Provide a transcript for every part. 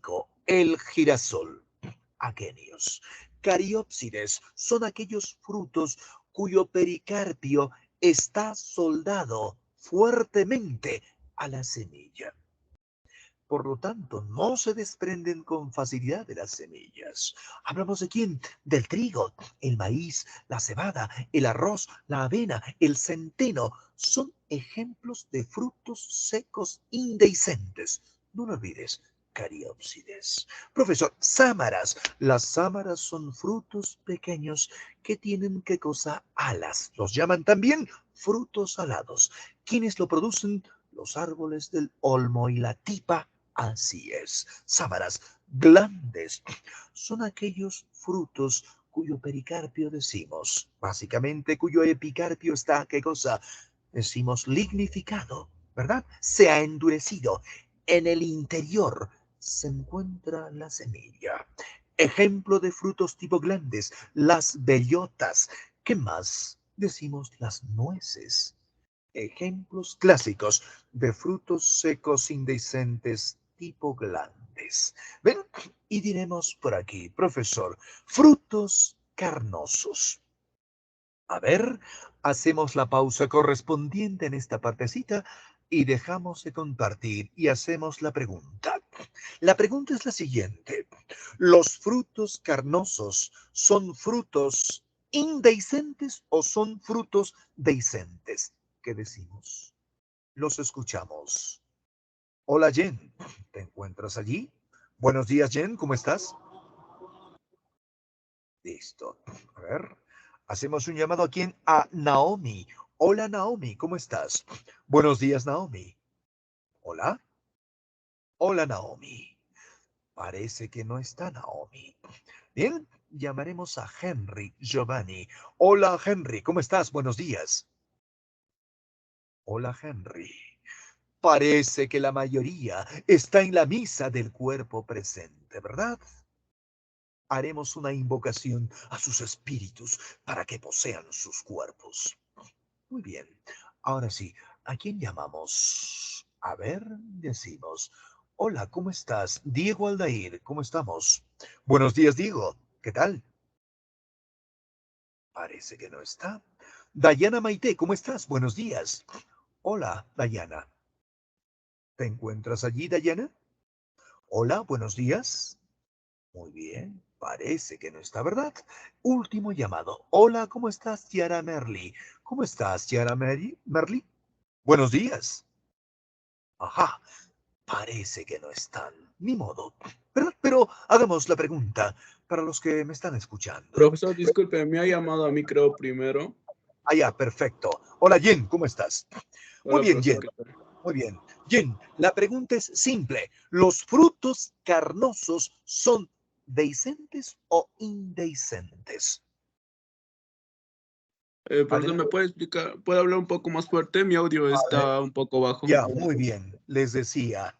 clásico, el girasol. Aquenios. Cariópsides son aquellos frutos cuyo pericarpio está soldado fuertemente a la semilla. Por lo tanto, no se desprenden con facilidad de las semillas. ¿Hablamos de quién? Del trigo, el maíz, la cebada, el arroz, la avena, el centeno. Son ejemplos de frutos secos indehiscentes. No lo olvides, cariópsides. Profesor, sámaras. Las sámaras son frutos pequeños que tienen, ¿qué cosa? Alas. Los llaman también frutos alados. ¿Quiénes lo producen? Los árboles del olmo y la tipa. Así es, sámaras glandes son aquellos frutos cuyo pericarpio decimos, básicamente cuyo epicarpio está, ¿qué cosa? Decimos lignificado, ¿verdad? Se ha endurecido. En el interior se encuentra la semilla. Ejemplo de frutos tipo glandes, las bellotas. ¿Qué más? Decimos las nueces. Ejemplos clásicos de frutos secos indehiscentes tipo glandes. ¿Ven? Y diremos por aquí, profesor, frutos carnosos. A ver, hacemos la pausa correspondiente en esta partecita y dejamos de compartir y hacemos la pregunta. La pregunta es la siguiente. ¿Los frutos carnosos son frutos indehiscentes o son frutos dehiscentes? ¿Qué decimos? Los escuchamos. Hola Jen, ¿te encuentras allí? Buenos días Jen, ¿cómo estás? Listo. A ver, hacemos un llamado aquí a Naomi. Hola Naomi, ¿cómo estás? Buenos días Naomi. Hola. Hola Naomi. Parece que no está Naomi. Bien, llamaremos a Henry Giovanni. Hola Henry, ¿cómo estás? Buenos días. Hola Henry. Parece que la mayoría está en la misa del cuerpo presente, ¿verdad? Haremos una invocación a sus espíritus para que posean sus cuerpos. Muy bien. Ahora sí, ¿a quién llamamos? A ver, decimos. Hola, ¿cómo estás? Diego Aldair, ¿cómo estamos? Buenos días, Diego. ¿Qué tal? Parece que no está. Dayana Maite, ¿cómo estás? Buenos días. Hola, Dayana. ¿Te encuentras allí, Dayana? Hola, buenos días. Muy bien, parece que no está, ¿verdad? Último llamado. Hola, ¿cómo estás, Tiara Merly? ¿Cómo estás, Tiara Merly? Buenos días. Ajá, parece que no están. Ni modo. ¿Verdad? Pero hagamos la pregunta para los que me están escuchando. Profesor, disculpe, me ha llamado a mí creo primero. Ah, ya, perfecto. Hola, Jen, ¿cómo estás? Muy Hola, bien, profesor, Jen. ¿qué tal? Muy bien. Jen, la pregunta es simple. ¿Los frutos carnosos son dehiscentes o indehiscentes? Profesor, ¿me Adelante. puede explicar? ¿Puede hablar un poco más fuerte? Mi audio A ver, está un poco bajo. ya, muy bien. Les decía,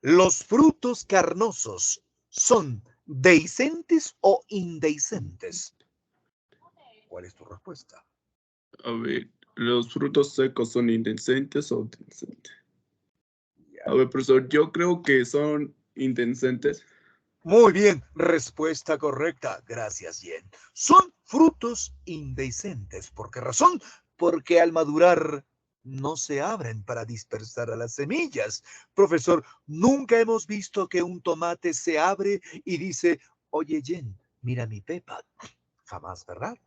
¿los frutos carnosos son dehiscentes o indehiscentes? ¿Cuál es tu respuesta? A ver, ¿los frutos secos son indecentes o indecentes? A Ya. ver, profesor, yo creo que son indecentes. Muy bien, respuesta correcta. Gracias, Jen. Son frutos indehiscentes. ¿Por qué razón? Porque al madurar no se abren para dispersar a las semillas. Profesor, nunca hemos visto que un tomate se abre y dice, oye, Jen, mira mi pepa. Jamás, ¿verdad?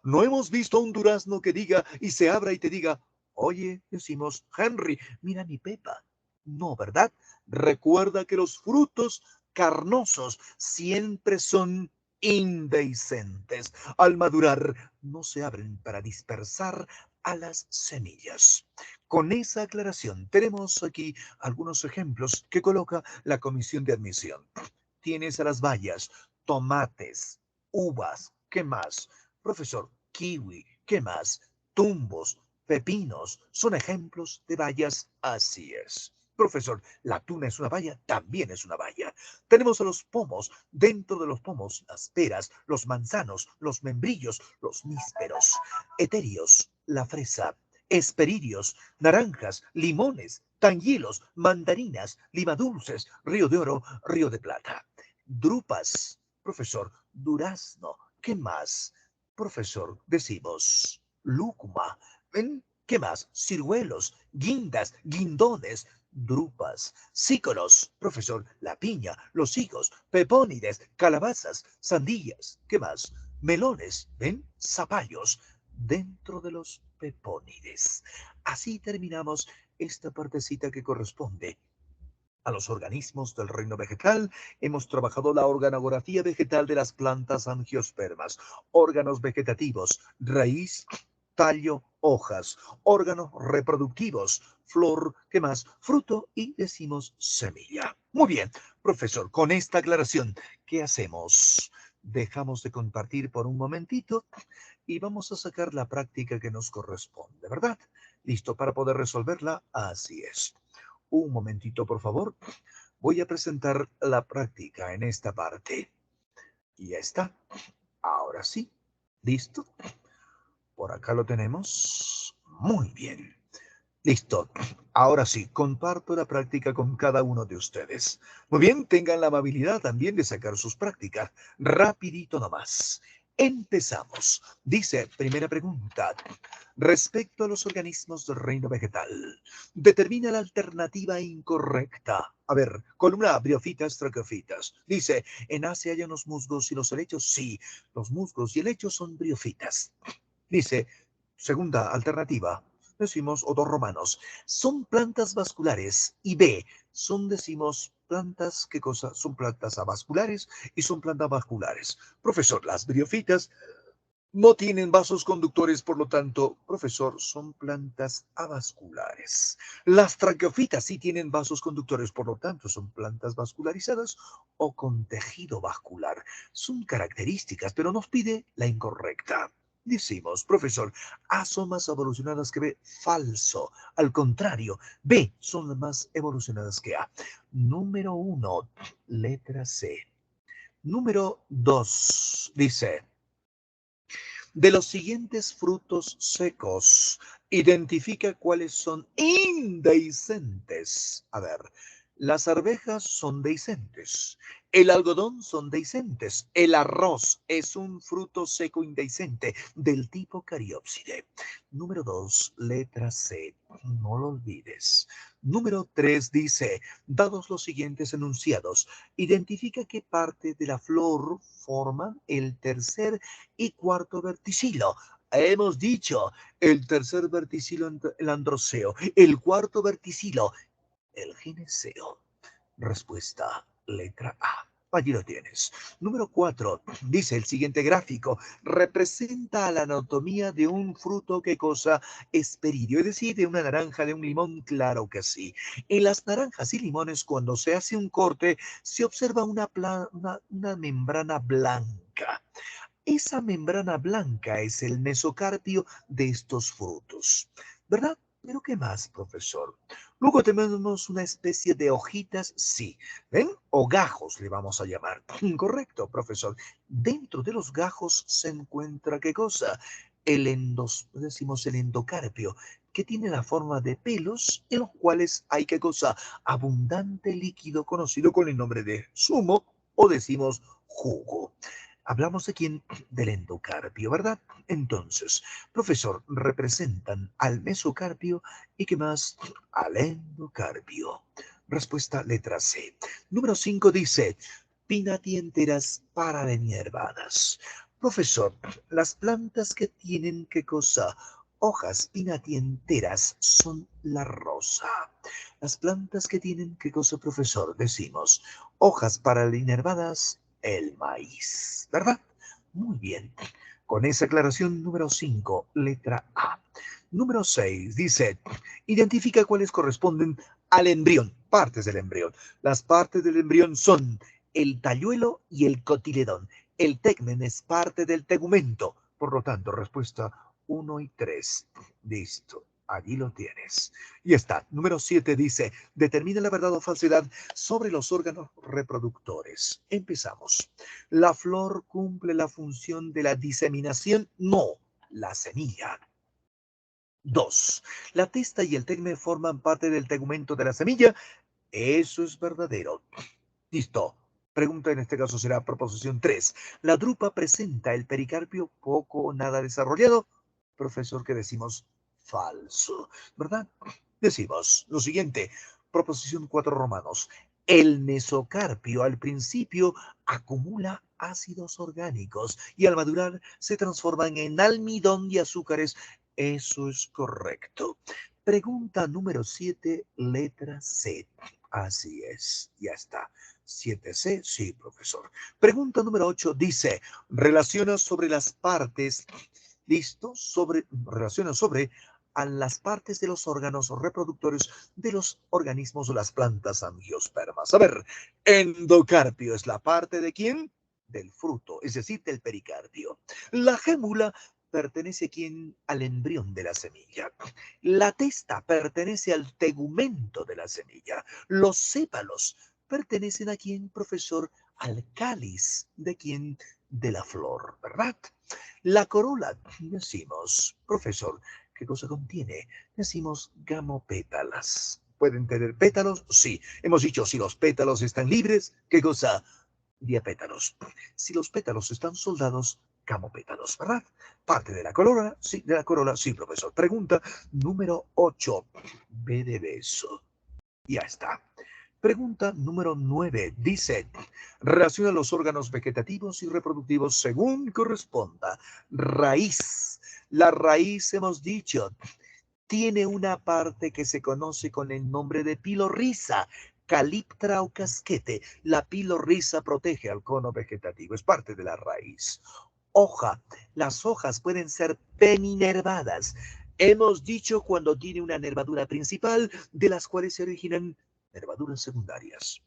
No hemos visto un durazno que diga y se abra y te diga, oye, decimos, Henry, mira mi pepa. No, ¿verdad? Recuerda que los frutos carnosos siempre son indehiscentes. Al madurar no se abren para dispersar a las semillas. Con esa aclaración, tenemos aquí algunos ejemplos que coloca la comisión de admisión. Tienes a las bayas, tomates, uvas, ¿qué más? Profesor, kiwi, ¿qué más? Tumbos, pepinos, son ejemplos de bayas, así es. Profesor, la tuna es una baya, también es una baya. Tenemos a los pomos, dentro de los pomos, las peras, los manzanos, los membrillos, los nísperos, eterios, la fresa, Hesperidios, naranjas, limones, tanguilos, mandarinas, limadulces, Río de Oro, Río de Plata. Drupas, profesor, durazno. ¿Qué más? Profesor, decimos, lúcuma. ¿Ven? ¿Qué más? Ciruelos, guindas, guindones, drupas, cícoros, profesor, la piña, los higos, pepónides, calabazas, sandías. ¿Qué más? Melones, ¿ven? Zapallos, dentro de los pepónides. Así terminamos esta partecita que corresponde a los organismos del reino vegetal. Hemos trabajado la organografía vegetal de las plantas angiospermas, órganos vegetativos, raíz, tallo, hojas, órganos reproductivos, flor, ¿qué más? Fruto y decimos semilla. Muy bien, profesor, con esta aclaración, ¿qué hacemos? Dejamos de compartir por un momentito y vamos a sacar la práctica que nos corresponde, ¿verdad? ¿Listo para poder resolverla? Así es. Un momentito, por favor. Voy a presentar la práctica en esta parte. Y ya está. Ahora sí. ¿Listo? Por acá lo tenemos. Muy bien. Listo. Ahora sí, comparto la práctica con cada uno de ustedes. Muy bien, tengan la amabilidad también de sacar sus prácticas. Rapidito nomás. Empezamos. Dice, primera pregunta. Respecto a los organismos del reino vegetal, determina la alternativa incorrecta. A ver, columna A, briofitas, traqueofitas. Dice, en Asia hay los musgos y los helechos. Sí, los musgos y helechos son briofitas. Dice, segunda alternativa, decimos odorromanos, son plantas vasculares. Y B, son, decimos, plantas, ¿qué cosa? Son plantas avasculares y son plantas vasculares. Profesor, las briofitas no tienen vasos conductores, por lo tanto, profesor, son plantas avasculares. Las traqueofitas sí tienen vasos conductores, por lo tanto, son plantas vascularizadas o con tejido vascular. Son características, pero nos pide la incorrecta. Decimos, profesor, A son más evolucionadas que B. Falso. Al contrario, B son las más evolucionadas que A. Número 1, letra C. Número 2, dice, de los siguientes frutos secos, identifica cuáles son indehiscentes. A ver, las arvejas son dehiscentes, el algodón son dehiscentes, el arroz es un fruto seco indehiscente del tipo cariópside. Número 2, letra C, no lo olvides. Número 3 dice, dados los siguientes enunciados, identifica qué parte de la flor forman el tercer y cuarto verticilo. Hemos dicho el tercer verticilo, el androceo, el cuarto verticilo, el gineceo. Respuesta, letra A. Allí lo tienes. Número 4, dice el siguiente gráfico, representa la anatomía de un fruto, ¿qué cosa? Esperidio, es decir, de una naranja, de un limón, claro que sí. En las naranjas y limones, cuando se hace un corte, se observa una membrana blanca. Esa membrana blanca es el mesocarpio de estos frutos, ¿verdad? Pero ¿qué más, profesor? Luego tenemos una especie de hojitas, sí, ¿ven? O gajos le vamos a llamar. Correcto, profesor. Dentro de los gajos se encuentra, ¿qué cosa? Decimos el endocarpio, que tiene la forma de pelos en los cuales hay, ¿qué cosa? Abundante líquido conocido con el nombre de zumo o decimos jugo. Hablamos de quién, del endocarpio, ¿verdad? Entonces, profesor, representan al mesocarpio y qué más, al endocarpio. Respuesta letra C. Número 5 dice, pinatienteras parameniervadas. Profesor, las plantas que tienen qué cosa, hojas pinatienteras son la rosa. Las plantas que tienen qué cosa, profesor, decimos, hojas paralinervadas, el maíz, ¿verdad? Muy bien. Con esa aclaración, número 5, letra A. Número 6 dice, identifica cuáles corresponden al embrión, partes del embrión. Las partes del embrión son el talluelo y el cotiledón. El tegmen es parte del tegumento. Por lo tanto, respuesta 1 y 3. Listo. Allí lo tienes. Y está. Número 7 dice, determina la verdad o falsedad sobre los órganos reproductores. Empezamos. ¿La flor cumple la función de la diseminación? No, la semilla. 2. La testa y el tegme forman parte del tegumento de la semilla. Eso es verdadero. Listo. Pregunta en este caso será proposición 3. La drupa presenta el pericarpio poco o nada desarrollado. Profesor, ¿qué decimos? Falso, ¿verdad? Decimos lo siguiente. Proposición 4 romanos. El mesocarpio al principio acumula ácidos orgánicos y al madurar se transforman en almidón y azúcares. Eso es correcto. Pregunta número 7, letra C. Así es, ya está. 7C, sí, profesor. Pregunta número 8 dice, relaciona sobre las partes, listo, relaciona sobre a las partes de los órganos reproductores de los organismos o las plantas angiospermas. A ver, endocarpio es la parte de quién? Del fruto, es decir, del pericardio. La gémula pertenece a quién? Al embrión de la semilla. La testa pertenece al tegumento de la semilla. Los sépalos pertenecen a quién, profesor? Al cáliz de quién? De la flor, ¿verdad? La corola, decimos, profesor, ¿qué cosa contiene? Decimos gamopétalas. ¿Pueden tener pétalos? Sí. Hemos dicho, si los pétalos están libres, ¿qué cosa? Diapétalos. Si los pétalos están soldados, gamopétalos, ¿verdad? Parte de la corola, sí, profesor. Pregunta número 8. B de beso. Ya está. Pregunta número 9. Dice, relaciona los órganos vegetativos y reproductivos según corresponda. Raíz. La raíz, hemos dicho, tiene una parte que se conoce con el nombre de pilorriza, caliptra o casquete. La pilorriza protege al cono vegetativo, es parte de la raíz. Hoja. Las hojas pueden ser peninervadas. Hemos dicho cuando tiene una nervadura principal, de las cuales se originan nervaduras secundarias.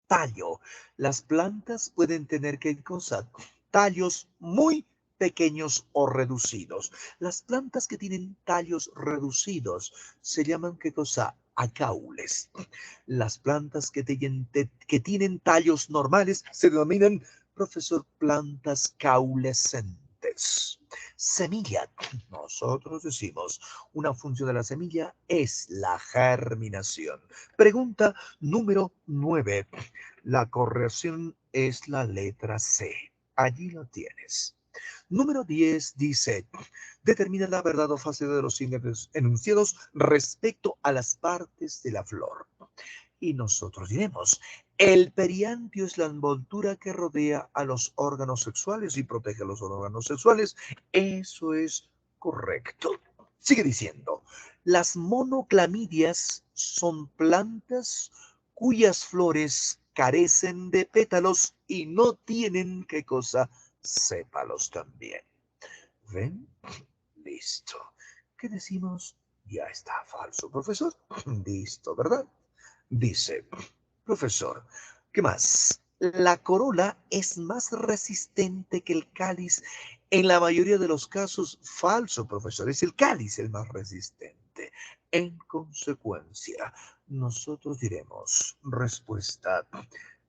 Tallo. Las plantas pueden tener, ¿qué cosa? Tallos muy pequeños o reducidos. Las plantas que tienen tallos reducidos se llaman, ¿qué cosa? Acaules. Las plantas que tienen tallos normales se denominan, profesor, plantas caulescentes. Semilla. Nosotros decimos, una función de la semilla es la germinación. Pregunta número 9. La corrección es la letra C. Allí lo tienes. Número 10 dice, determina la verdad o falsedad de los siguientes enunciados respecto a las partes de la flor. Y nosotros diremos, el periantio es la envoltura que rodea a los órganos sexuales y protege a los órganos sexuales. Eso es correcto. Sigue diciendo, las monoclamidias son plantas cuyas flores carecen de pétalos y no tienen, ¿qué cosa? Sépalos también. ¿Ven? Listo. ¿Qué decimos? Ya está falso, profesor. Listo, ¿verdad? Dice, profesor, ¿qué más? La corola es más resistente que el cáliz. En la mayoría de los casos, falso, profesor. Es el cáliz el más resistente. En consecuencia, nosotros diremos respuesta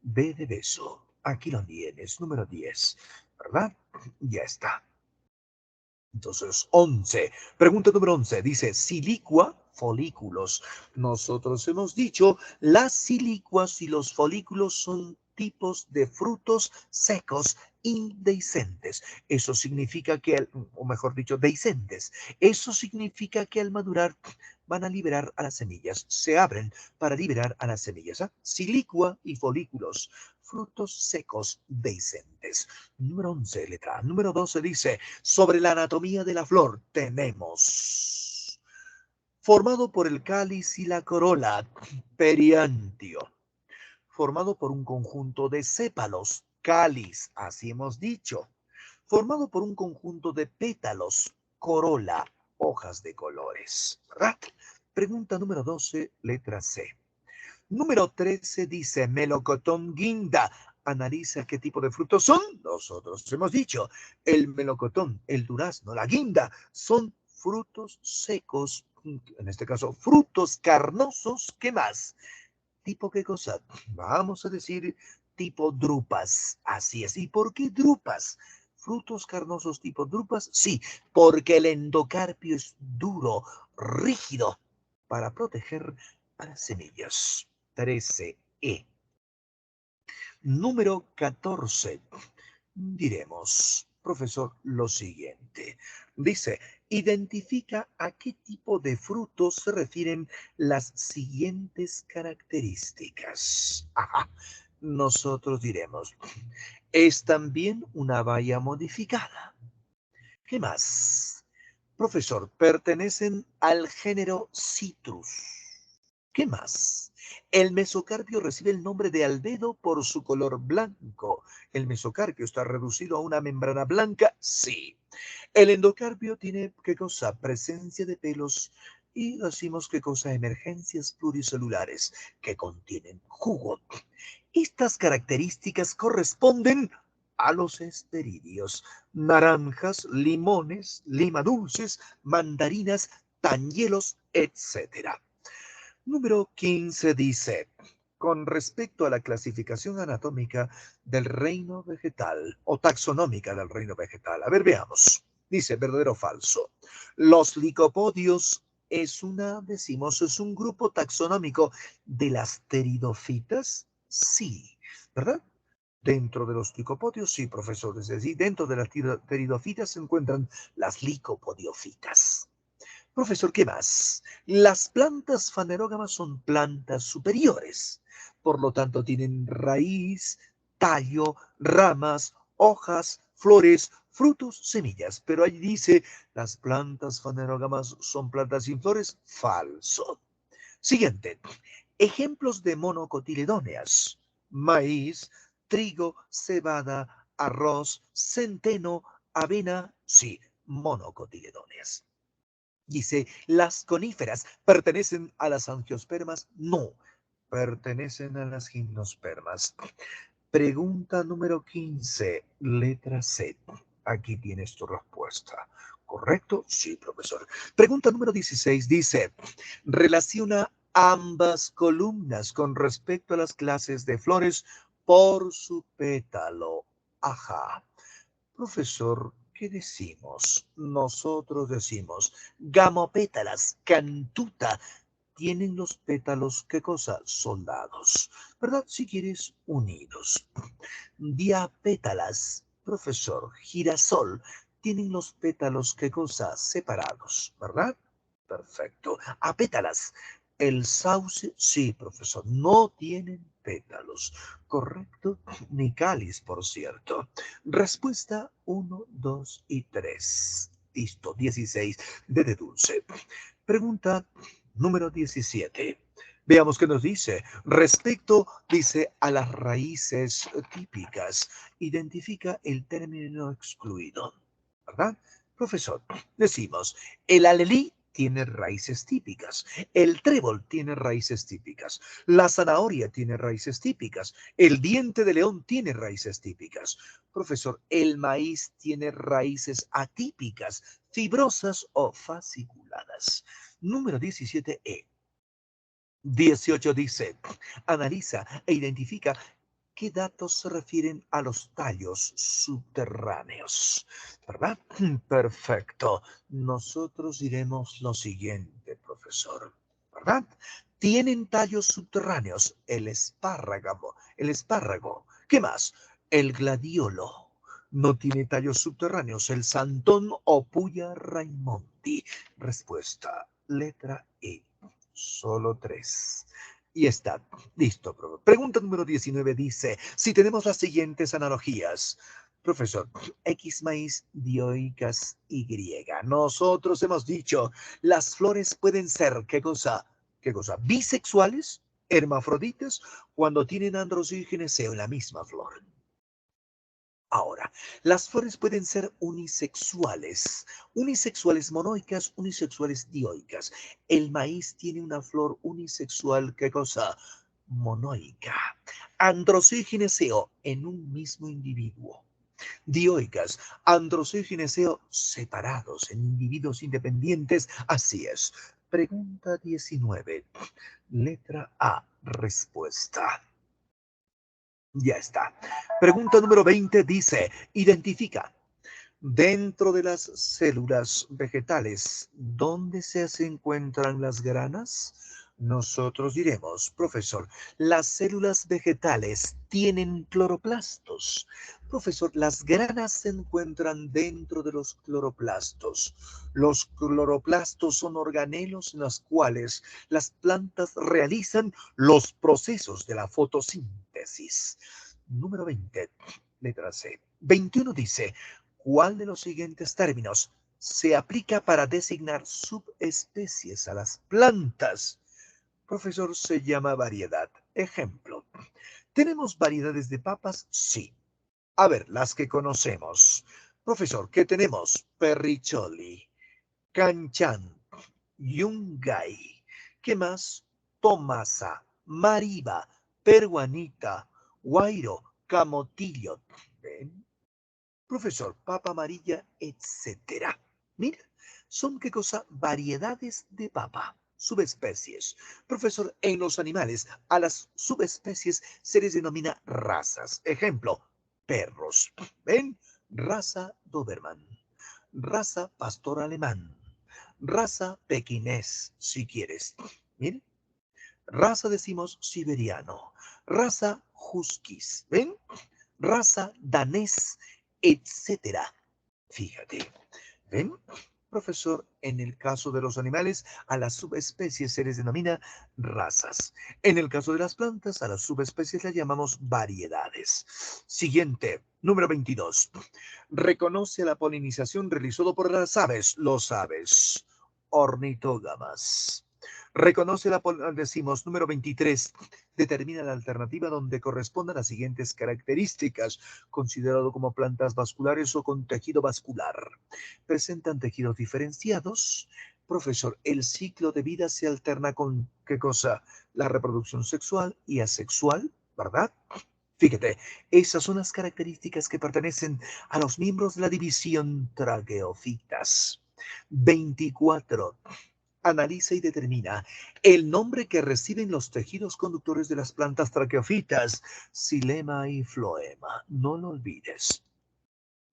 B de beso. Aquí lo tienes, número 10, ¿verdad? Ya está. Entonces, 11. Pregunta número 11. Dice, silicua, folículos. Nosotros hemos dicho, las silicuas y los folículos son tipos de frutos secos indehiscentes. Eso significa que, o mejor dicho, dehiscentes. Eso significa que al madurar van a liberar a las semillas. Se abren para liberar a las semillas. ¿Ah? Silicua y folículos. Frutos secos dehiscentes. Número 11, letra A. Número 12 dice, sobre la anatomía de la flor tenemos, formado por el cáliz y la corola, periantio, formado por un conjunto de sépalos, cáliz, así hemos dicho, formado por un conjunto de pétalos, corola, hojas de colores, ¿verdad? Pregunta número 12, letra C. Número 13 dice, melocotón guinda. Analiza qué tipo de frutos son. Nosotros hemos dicho, el melocotón, el durazno, la guinda, son frutos secos, en este caso, frutos carnosos. ¿Qué más? ¿Tipo qué cosa? Vamos a decir tipo drupas. Así es. ¿Y por qué drupas? frutos carnosos tipo drupas? Sí, porque el endocarpio es duro, rígido, para proteger a las semillas. 13E. Número 14. Diremos, profesor, lo siguiente. Dice, identifica a qué tipo de frutos se refieren las siguientes características. Ajá. Nosotros diremos, es también una baya modificada. ¿Qué más? Profesor, pertenecen al género Citrus. ¿Qué más? El mesocarpio recibe el nombre de albedo por su color blanco. ¿El mesocarpio está reducido a una membrana blanca? Sí. El endocarpio tiene, ¿qué cosa? Presencia de pelos y decimos, ¿qué cosa? Emergencias pluricelulares que contienen jugo. Estas características corresponden a los esperidios. Naranjas, limones, lima dulces, mandarinas, tañuelos, etc. Número 15 dice, con respecto a la clasificación anatómica del reino vegetal o taxonómica del reino vegetal. A ver, veamos. Dice, verdadero o falso. Los licopodios decimos, es un grupo taxonómico de las pteridofitas. Sí, ¿verdad? Dentro de los licopodios, sí, profesor. Es decir, dentro de las pteridofitas se encuentran las licopodiofitas. Profesor, ¿qué más? Las plantas fanerógamas son plantas superiores. Por lo tanto, tienen raíz, tallo, ramas, hojas, flores, frutos, semillas. Pero ahí dice, las plantas fanerógamas son plantas sin flores. Falso. Siguiente. Ejemplos de monocotiledóneas. Maíz, trigo, cebada, arroz, centeno, avena. Sí, monocotiledóneas. Dice, ¿las coníferas pertenecen a las angiospermas? No, pertenecen a las gimnospermas. Pregunta número 15, letra C. Aquí tienes tu respuesta. ¿Correcto? Sí, profesor. Pregunta número 16 dice, relaciona ambas columnas con respecto a las clases de flores por su pétalo. Ajá. Profesor, ¿qué decimos? Nosotros decimos, gamopétalas, cantuta, tienen los pétalos, ¿qué cosa? Soldados, ¿verdad? Si quieres, unidos. Diapétalas, profesor, girasol, tienen los pétalos, ¿qué cosa? Separados, ¿verdad? Perfecto. Apétalas, el sauce, sí, profesor, no tienen pétalos. Correcto, ni cáliz, por cierto. Respuesta 1, 2 y 3. Listo, 16 de dulce. Pregunta número 17. Veamos qué nos dice. Respecto, dice, a las raíces típicas, identifica el término excluido. ¿Verdad? Profesor, decimos, el alelí tiene raíces típicas, el trébol tiene raíces típicas, la zanahoria tiene raíces típicas, el diente de león tiene raíces típicas. Profesor, el maíz tiene raíces atípicas, fibrosas o fasciculadas. Número 17E. 18 dice, analiza e identifica qué datos se refieren a los tallos subterráneos. ¿Verdad? Perfecto. Nosotros diremos lo siguiente, profesor. ¿Verdad? Tienen tallos subterráneos el espárrago. ¿Qué más? El gladiolo. No tiene tallos subterráneos el santón o puya raimondi. Respuesta, letra E. Solo 3. Y está. Listo, profe. Pregunta número 19 dice, si tenemos las siguientes analogías. Profesor, X maíz, dioicas, Y. Nosotros hemos dicho, las flores pueden ser, ¿qué cosa? ¿Qué cosa? Bisexuales, hermafroditas, cuando tienen androcio y gineceo en la misma flor. Ahora, las flores pueden ser unisexuales monoicas, unisexuales dioicas. El maíz tiene una flor unisexual, ¿qué cosa? Monoica. Androcio y gineceo en un mismo individuo. Dioicas, androcio y gineceo separados en individuos independientes. Así es. Pregunta 19. Letra A. Respuesta. Ya está. Pregunta número 20 dice, identifica Dentro de las células vegetales, ¿dónde se encuentran las granas? Nosotros diremos, profesor, las células vegetales tienen cloroplastos. Profesor, las granas se encuentran dentro de los cloroplastos. Los cloroplastos son organelos en los cuales las plantas realizan los procesos de la fotosíntesis. Número 20, letra C. 21 dice, ¿cuál de los siguientes términos se aplica para designar subespecies a las plantas? Profesor, se llama variedad. Ejemplo, ¿tenemos variedades de papas? Sí. A ver, las que conocemos. Profesor, ¿qué tenemos? Perricholi, Canchan, Yungay. ¿Qué más? Tomasa, Mariba, Peruanita, Guairo, Camotillo. ¿Ven? Profesor, papa amarilla, etcétera. Mira, son qué cosa, variedades de papa, subespecies. Profesor, en los animales, a las subespecies se les denomina razas. Ejemplo, perros. ¿Ven? Raza Doberman, raza pastor alemán, raza pequinés, si quieres. Miren, raza decimos siberiano, raza huskies. ¿Ven? Raza danés, etcétera. Fíjate, ¿ven? Profesor, en el caso de los animales, a las subespecies se les denomina razas. En el caso de las plantas, a las subespecies las llamamos variedades. Siguiente, número 22. Reconoce la polinización realizada por las aves, los aves ornitógamas. Reconoce la, decimos, número 23. Determina la alternativa donde correspondan las siguientes características, considerado como plantas vasculares o con tejido vascular. Presentan tejidos diferenciados. Profesor, el ciclo de vida se alterna con, ¿qué cosa? La reproducción sexual y asexual, ¿verdad? Fíjate, esas son las características que pertenecen a los miembros de la división Tracheophytas. 24. Analiza y determina el nombre que reciben los tejidos conductores de las plantas traqueofitas, xilema y floema. No lo olvides.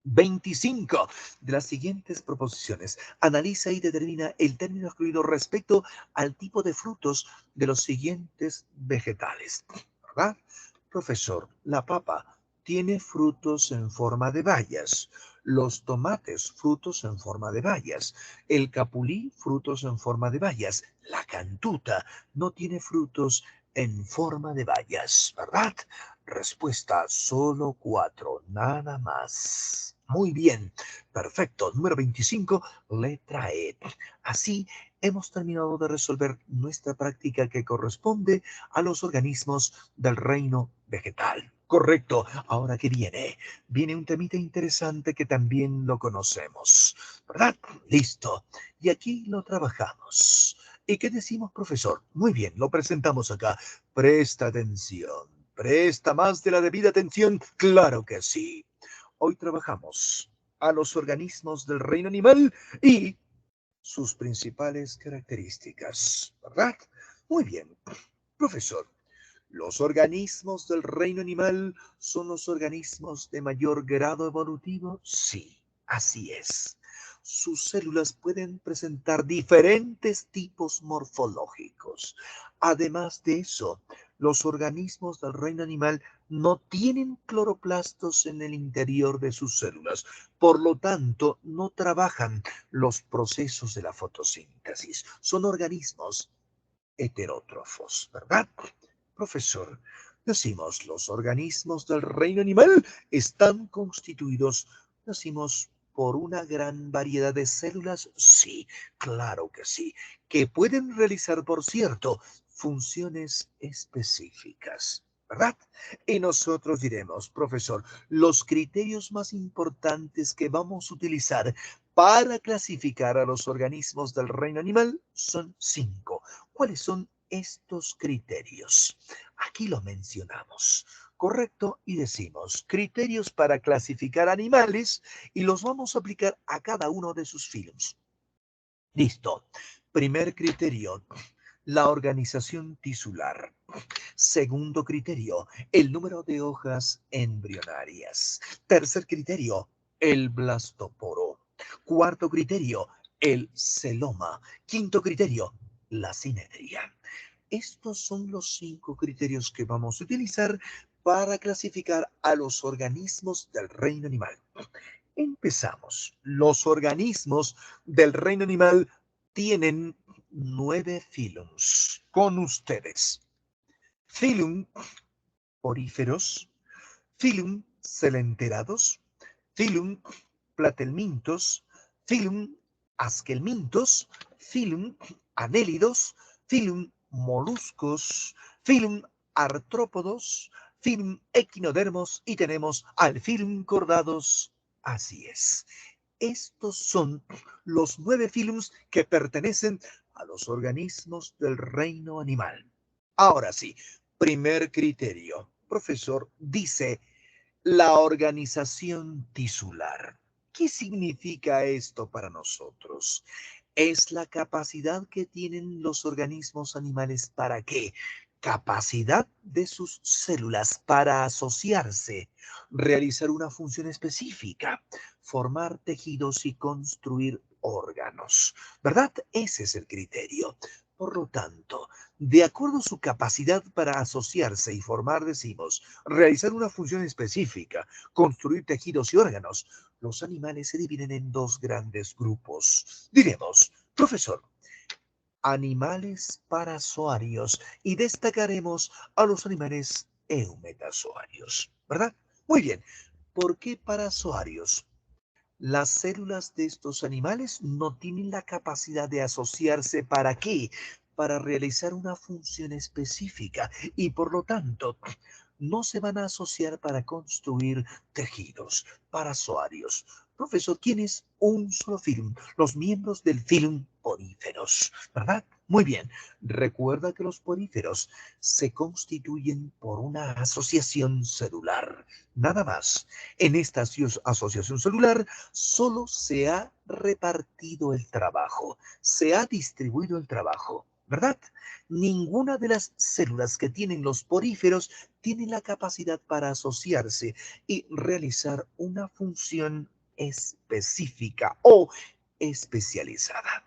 25 de las siguientes proposiciones. Analiza y determina el término excluido respecto al tipo de frutos de los siguientes vegetales. ¿Verdad? Profesor, la papa tiene frutos en forma de bayas. Los tomates, frutos en forma de bayas. El capulí, frutos en forma de bayas. La cantuta no tiene frutos en forma de bayas, ¿verdad? Respuesta, solo 4, nada más. Muy bien, perfecto. Número 25, letra E. Así hemos terminado de resolver nuestra práctica que corresponde a los organismos del reino vegetal. Correcto. Ahora, ¿qué viene? Viene un temita interesante que también lo conocemos, ¿verdad? Listo. Y aquí lo trabajamos. ¿Y qué decimos, profesor? Muy bien, lo presentamos acá. Presta atención. ¿Presta más de la debida atención? Claro que sí. Hoy trabajamos a los organismos del reino animal y sus principales características, ¿verdad? Muy bien, profesor. ¿Los organismos del reino animal son los organismos de mayor grado evolutivo? Sí, así es. Sus células pueden presentar diferentes tipos morfológicos. Además de eso, los organismos del reino animal no tienen cloroplastos en el interior de sus células. Por lo tanto, no trabajan los procesos de la fotosíntesis. Son organismos heterótrofos, ¿verdad? Profesor, decimos, los organismos del reino animal están constituidos, decimos, por una gran variedad de células. Sí, claro que sí, que pueden realizar, por cierto, funciones específicas, ¿verdad? Y nosotros diremos, profesor, los criterios más importantes que vamos a utilizar para clasificar a los organismos del reino animal son 5. ¿Cuáles son estos criterios? Aquí lo mencionamos, ¿correcto? Y decimos criterios para clasificar animales y los vamos a aplicar a cada uno de sus films. Listo. Primer criterio, la organización tisular. Segundo criterio, el número de hojas embrionarias. Tercer criterio, el blastoporo. Cuarto criterio, el celoma. Quinto criterio, la simetría. Estos son los 5 criterios que vamos a utilizar para clasificar a los organismos del reino animal. Empezamos. Los organismos del reino animal tienen 9 filums. Con ustedes. Filum poríferos, filum celenterados, filum platelmintos, filum asquelmintos, filum anélidos, filum moluscos, filum artrópodos, filum equinodermos y tenemos al filum cordados. Así es. Estos son los 9 filums que pertenecen a los organismos del reino animal. Ahora sí, primer criterio. Profesor, dice la organización tisular. ¿Qué significa esto para nosotros? Es la capacidad que tienen los organismos animales para qué? Capacidad de sus células para asociarse, realizar una función específica, formar tejidos y construir órganos. ¿Verdad? Ese es el criterio. Por lo tanto, de acuerdo a su capacidad para asociarse y formar, decimos, realizar una función específica, construir tejidos y órganos, los animales se dividen en 2 grandes grupos. Diremos, profesor, animales parazoarios y destacaremos a los animales eumetazoarios, ¿verdad? Muy bien, ¿por qué parazoarios? Las células de estos animales no tienen la capacidad de asociarse ¿para qué? Para realizar una función específica y por lo tanto no se van a asociar para construir tejidos parazoarios. Profesor, ¿quién es un solo filum? Los miembros del filum poríferos, ¿verdad? Muy bien. Recuerda que los poríferos se constituyen por una asociación celular. Nada más. En esta asociación celular solo se ha repartido el trabajo, se ha distribuido el trabajo, ¿verdad? Ninguna de las células que tienen los poríferos tiene la capacidad para asociarse y realizar una función específica o especializada.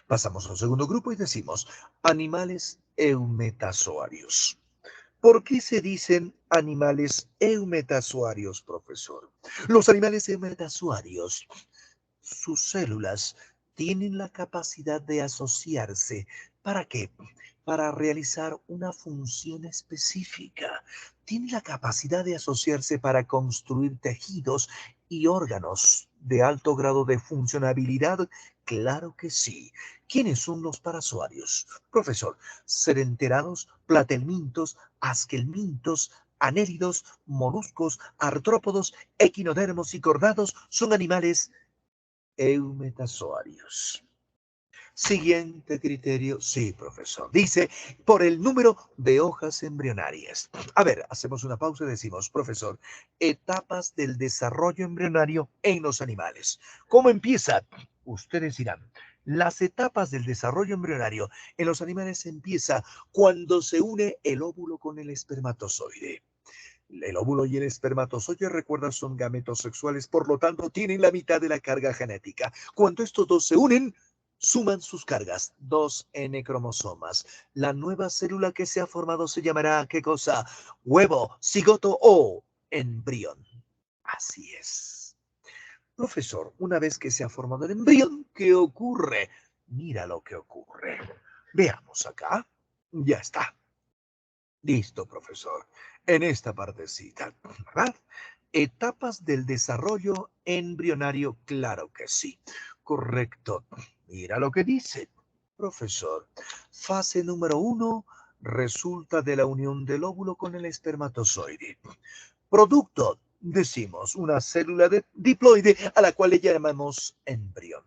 Pasamos al segundo grupo y decimos animales eumetazoarios. ¿Por qué se dicen animales eumetazoarios, profesor? Los animales eumetazoarios, sus células tienen la capacidad de asociarse. ¿Para qué? Para realizar una función específica. Tiene la capacidad de asociarse para construir tejidos y órganos de alto grado de funcionabilidad. Claro que sí. ¿Quiénes son los parazoarios? Profesor, sedenterados, platelmintos, asquelmintos, anélidos, moluscos, artrópodos, equinodermos y cordados son animales eumetazoarios. Siguiente criterio, sí, profesor. Dice, por el número de hojas embrionarias. A ver, hacemos una pausa y decimos, profesor, etapas del desarrollo embrionario en los animales. ¿Cómo empieza? Ustedes dirán, las etapas del desarrollo embrionario en los animales empieza cuando se une el óvulo con el espermatozoide. El óvulo y el espermatozoide, recuerda, son gametos sexuales, por lo tanto, tienen la mitad de la carga genética. Cuando estos dos se unen, suman sus cargas, 2 N cromosomas. La nueva célula que se ha formado se llamará, ¿qué cosa? Huevo, cigoto o embrión. Así es. Profesor, una vez que se ha formado el embrión, ¿qué ocurre? Mira lo que ocurre. Veamos acá. Ya está. Listo, profesor. En esta partecita, ¿verdad? Etapas del desarrollo embrionario, claro que sí. Correcto. Mira lo que dice, profesor. Fase número 1 resulta de la unión del óvulo con el espermatozoide. Producto, decimos, una célula de diploide a la cual le llamamos embrión.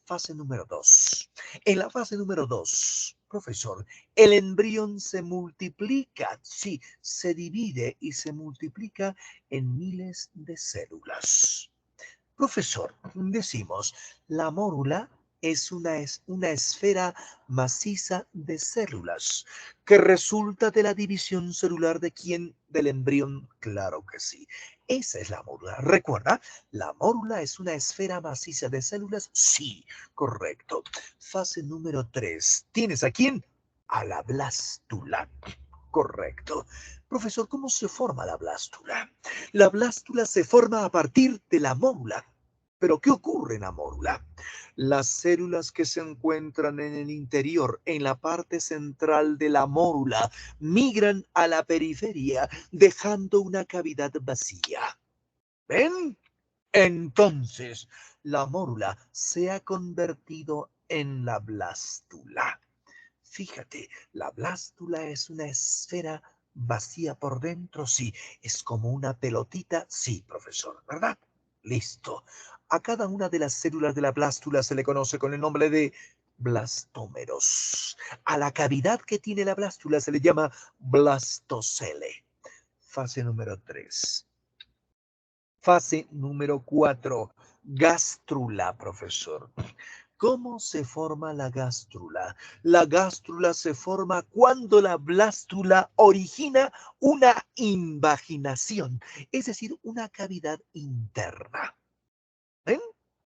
Fase número 2. En la fase número 2, profesor, el embrión se multiplica, sí, se divide y se multiplica en miles de células. Profesor, decimos, la mórula es una esfera maciza de células que resulta de la división celular de quién, del embrión, claro que sí. Esa es la mórula. ¿Recuerda? ¿La mórula es una esfera maciza de células? Sí, correcto. Fase número 3. ¿Tienes a quién? A la blástula. Correcto. Profesor, ¿cómo se forma la blástula? La blástula se forma a partir de la mórula. ¿Pero qué ocurre en la mórula? Las células que se encuentran en el interior, en la parte central de la mórula, migran a la periferia, dejando una cavidad vacía. ¿Ven? Entonces, la mórula se ha convertido en la blástula. Fíjate, la blástula es una esfera vacía por dentro, sí. Es como una pelotita, sí, profesor, ¿verdad? Listo. A cada una de las células de la blástula se le conoce con el nombre de blastómeros. A la cavidad que tiene la blástula se le llama blastocele. Fase número 3. Fase número 4. Gástrula, profesor. ¿Cómo se forma la gástrula? La gástrula se forma cuando la blástula origina una invaginación, es decir, una cavidad interna. ¿Ven?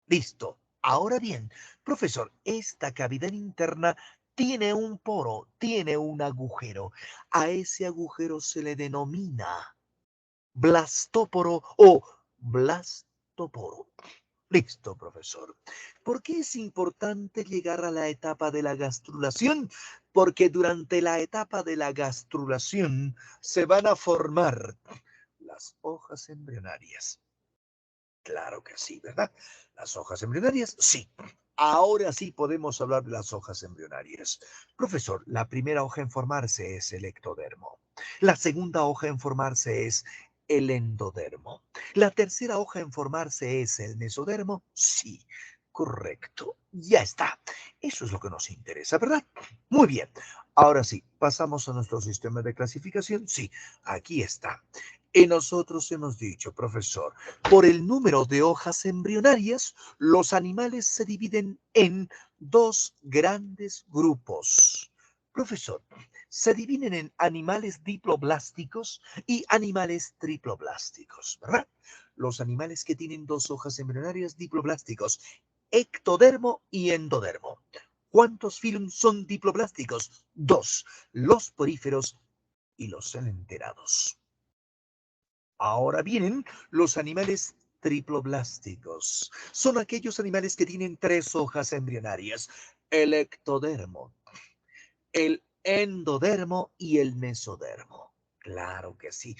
Listo. Ahora bien, profesor, esta cavidad interna tiene un poro, tiene un agujero. A ese agujero se le denomina blastóporo o blastoporo. Listo, profesor. ¿Por qué es importante llegar a la etapa de la gastrulación? Porque durante la etapa de la gastrulación se van a formar las hojas embrionarias. Claro que sí, ¿verdad? Las hojas embrionarias, sí. Ahora sí podemos hablar de las hojas embrionarias. Profesor, la primera hoja en formarse es el ectodermo. La segunda hoja en formarse es el endodermo. La tercera hoja en formarse es el mesodermo. Sí, correcto. Ya está. Eso es lo que nos interesa, ¿verdad? Muy bien. Ahora sí, pasamos a nuestro sistema de clasificación. Sí, aquí está. Y nosotros hemos dicho, profesor, por el número de hojas embrionarias, los animales se dividen en dos grandes grupos. Profesor, se dividen en animales diploblásticos y animales triploblásticos, ¿verdad? Los animales que tienen dos hojas embrionarias diploblásticos, ectodermo y endodermo. ¿Cuántos films son diploblásticos? Dos, los poríferos y los celenterados. Ahora vienen los animales triploblásticos. Son aquellos animales que tienen tres hojas embrionarias, el ectodermo, el endodermo y el mesodermo. Claro que sí,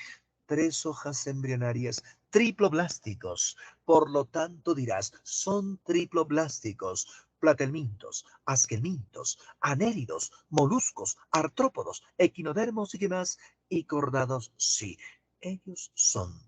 tres hojas embrionarias triploblásticos. Por lo tanto dirás, son triploblásticos. Platelmintos, asquelmintos, anélidos, moluscos, artrópodos, equinodermos y qué más, y cordados, sí. Ellos son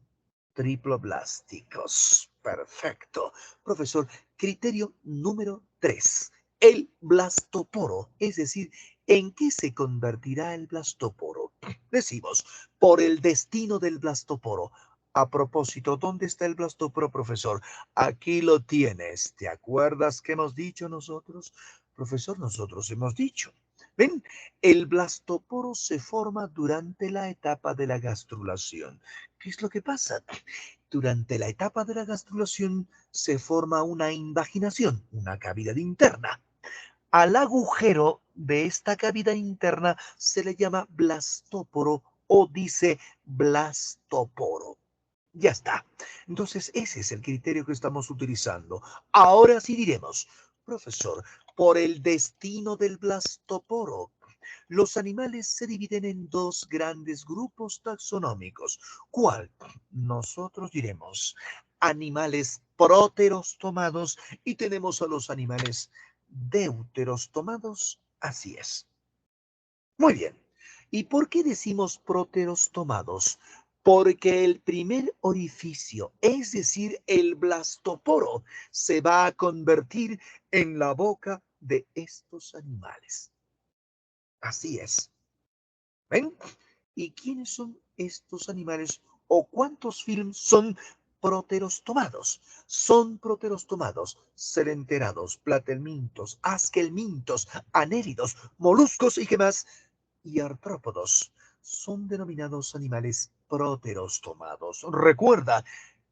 triploblásticos. Perfecto. Profesor, criterio número 3. El blastoporo, es decir, ¿en qué se convertirá el blastoporo? Decimos, por el destino del blastoporo. A propósito, ¿dónde está el blastoporo, profesor? Aquí lo tienes. ¿Te acuerdas qué hemos dicho nosotros? Profesor, nosotros hemos dicho. ¿Ven? El blastoporo se forma durante la etapa de la gastrulación. ¿Qué es lo que pasa? Durante la etapa de la gastrulación se forma una invaginación, una cavidad interna. Al agujero de esta cavidad interna se le llama blastóporo o dice blastoporo. Ya está. Entonces, ese es el criterio que estamos utilizando. Ahora sí diremos, profesor, por el destino del blastoporo, los animales se dividen en dos grandes grupos taxonómicos. ¿Cuál? Nosotros diremos animales próteros tomados y tenemos a los animales deuteros tomados. Así es. Muy bien. ¿Y por qué decimos próteros tomados? Porque el primer orificio, es decir, el blastoporo, se va a convertir en la boca de estos animales. Así es. ¿Ven? ¿Y quiénes son estos animales o cuántos films son próteros tomados? Son próteros tomados, celenterados, platelmintos, asquelmintos, anélidos, moluscos y qué más, y artrópodos. Son denominados animales proterostomados. Recuerda,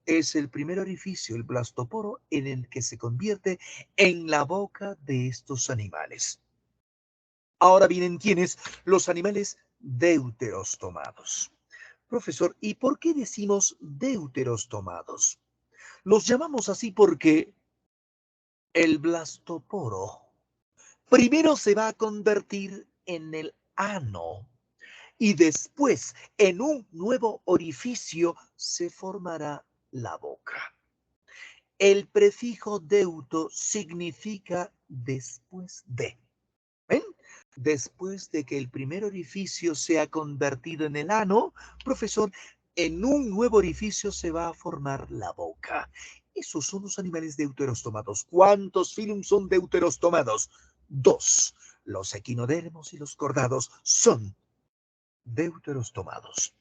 es el primer orificio, el blastoporo, en el que se convierte en la boca de estos animales. Ahora vienen quienes, los animales deuterostomados. Profesor, ¿y por qué decimos deuterostomados? Los llamamos así porque el blastoporo primero se va a convertir en el ano y después en un nuevo orificio se formará la boca. El prefijo deuto significa después de. ¿Ven? Después de que el primer orificio se ha convertido en el ano, profesor, en un nuevo orificio se va a formar la boca. Esos son los animales deuterostomados. ¿Cuántos filums son deuterostomados? 2. Los equinodermos y los cordados son deuterostomados.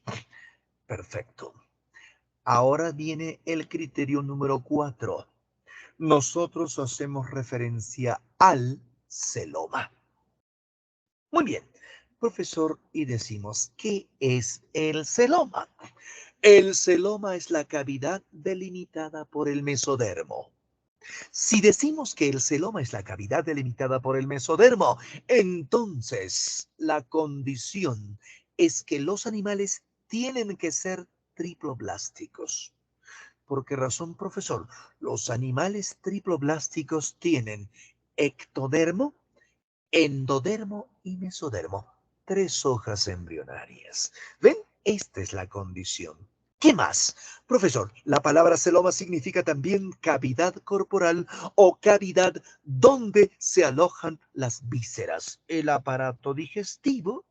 Perfecto. Ahora viene el criterio número 4. Nosotros hacemos referencia al celoma. Muy bien, profesor, y decimos, ¿qué es el celoma? El celoma es la cavidad delimitada por el mesodermo. Si decimos que el celoma es la cavidad delimitada por el mesodermo, entonces la condición es que los animales tienen que ser triploblásticos. ¿Por qué razón, profesor? Los animales triploblásticos tienen ectodermo, endodermo y mesodermo. 3 hojas embrionarias. ¿Ven? Esta es la condición. ¿Qué más? Profesor, la palabra celoma significa también cavidad corporal o cavidad donde se alojan las vísceras, el aparato digestivo,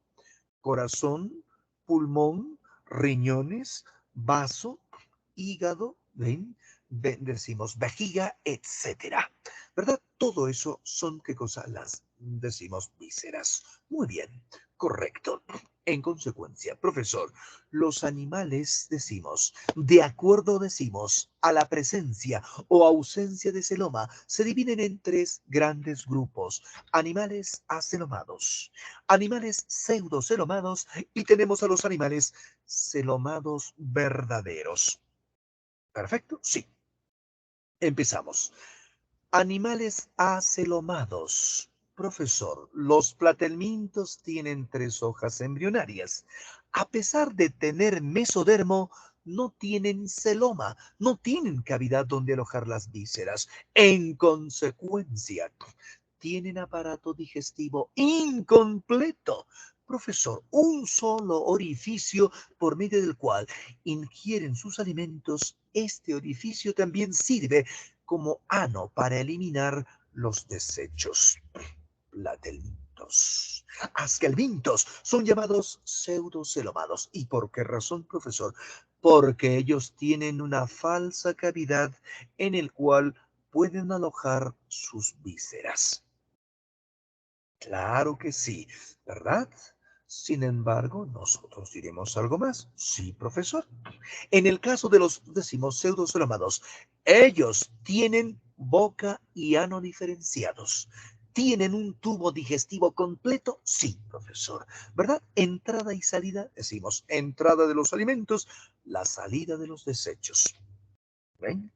corazón, pulmón, riñones, vaso, hígado, ¿ven? Decimos vejiga, etcétera. ¿Verdad? Todo eso son, ¿qué cosa? Las decimos vísceras. Muy bien, correcto. En consecuencia, profesor, los animales, decimos, de acuerdo, decimos, a la presencia o ausencia de celoma, se dividen en 3 grandes grupos. Animales acelomados, animales pseudocelomados y tenemos a los animales celomados verdaderos. ¿Perfecto? Sí. Empezamos. Animales acelomados. Profesor, los platelmintos tienen 3 hojas embrionarias. A pesar de tener mesodermo, no tienen celoma, no tienen cavidad donde alojar las vísceras. En consecuencia, tienen aparato digestivo incompleto. Profesor, un solo orificio por medio del cual ingieren sus alimentos. Este orificio también sirve como ano para eliminar los desechos. Platelmintos. Asquelmintos son llamados pseudocelomados. ¿Y por qué razón, profesor? Porque ellos tienen una falsa cavidad en el cual pueden alojar sus vísceras. Claro que sí, ¿verdad? Sin embargo, nosotros diremos algo más. Sí, profesor. En el caso de los, decimos, pseudocelomados, ellos tienen boca y ano diferenciados. ¿Tienen un tubo digestivo completo? Sí, profesor. ¿Verdad? Entrada y salida, decimos, entrada de los alimentos, la salida de los desechos. ¿Ven?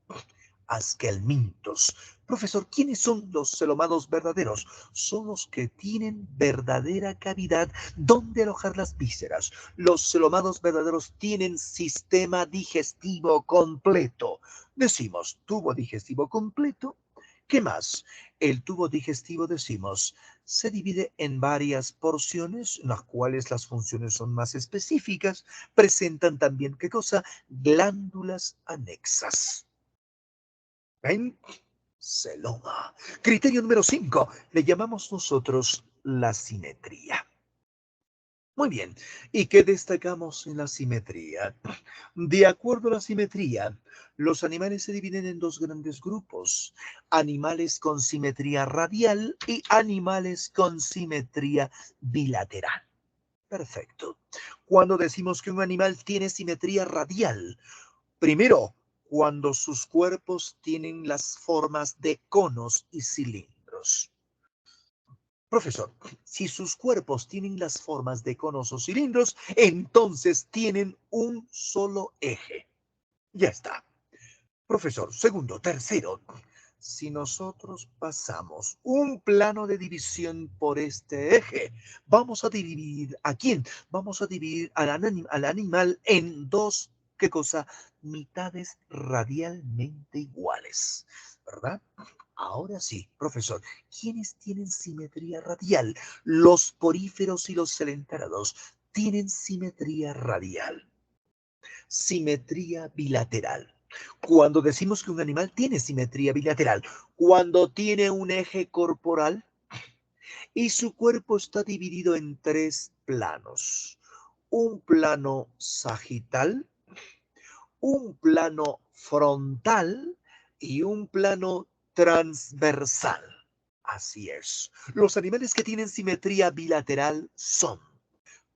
Asquelmintos. Profesor, ¿quiénes son los celomados verdaderos? Son los que tienen verdadera cavidad donde alojar las vísceras. Los celomados verdaderos tienen sistema digestivo completo. Decimos tubo digestivo completo. ¿Qué más? El tubo digestivo, decimos, se divide en varias porciones, en las cuales las funciones son más específicas. Presentan también, ¿qué cosa? Glándulas anexas. ¿Ven? Celoma. Criterio número 5. Le llamamos nosotros la simetría. Muy bien. ¿Y qué destacamos en la simetría? De acuerdo a la simetría, los animales se dividen en 2 grandes grupos. Animales con simetría radial y animales con simetría bilateral. Perfecto. Cuando decimos que un animal tiene simetría radial, primero, cuando sus cuerpos tienen las formas de conos y cilindros. Profesor, si sus cuerpos tienen las formas de conos o cilindros, entonces tienen un solo eje. Ya está. Profesor, segundo, tercero, si nosotros pasamos un plano de división por este eje, vamos a dividir ¿a quién? Vamos a dividir al animal en dos, ¿qué cosa? Mitades radialmente iguales, ¿verdad? Ahora sí, profesor, ¿quiénes tienen simetría radial? Los poríferos y los celenterados tienen simetría radial. Simetría bilateral. Cuando decimos que un animal tiene simetría bilateral, cuando tiene un eje corporal y su cuerpo está dividido en tres planos. Un plano sagital, un plano frontal y un plano transversal. Así es. Los animales que tienen simetría bilateral son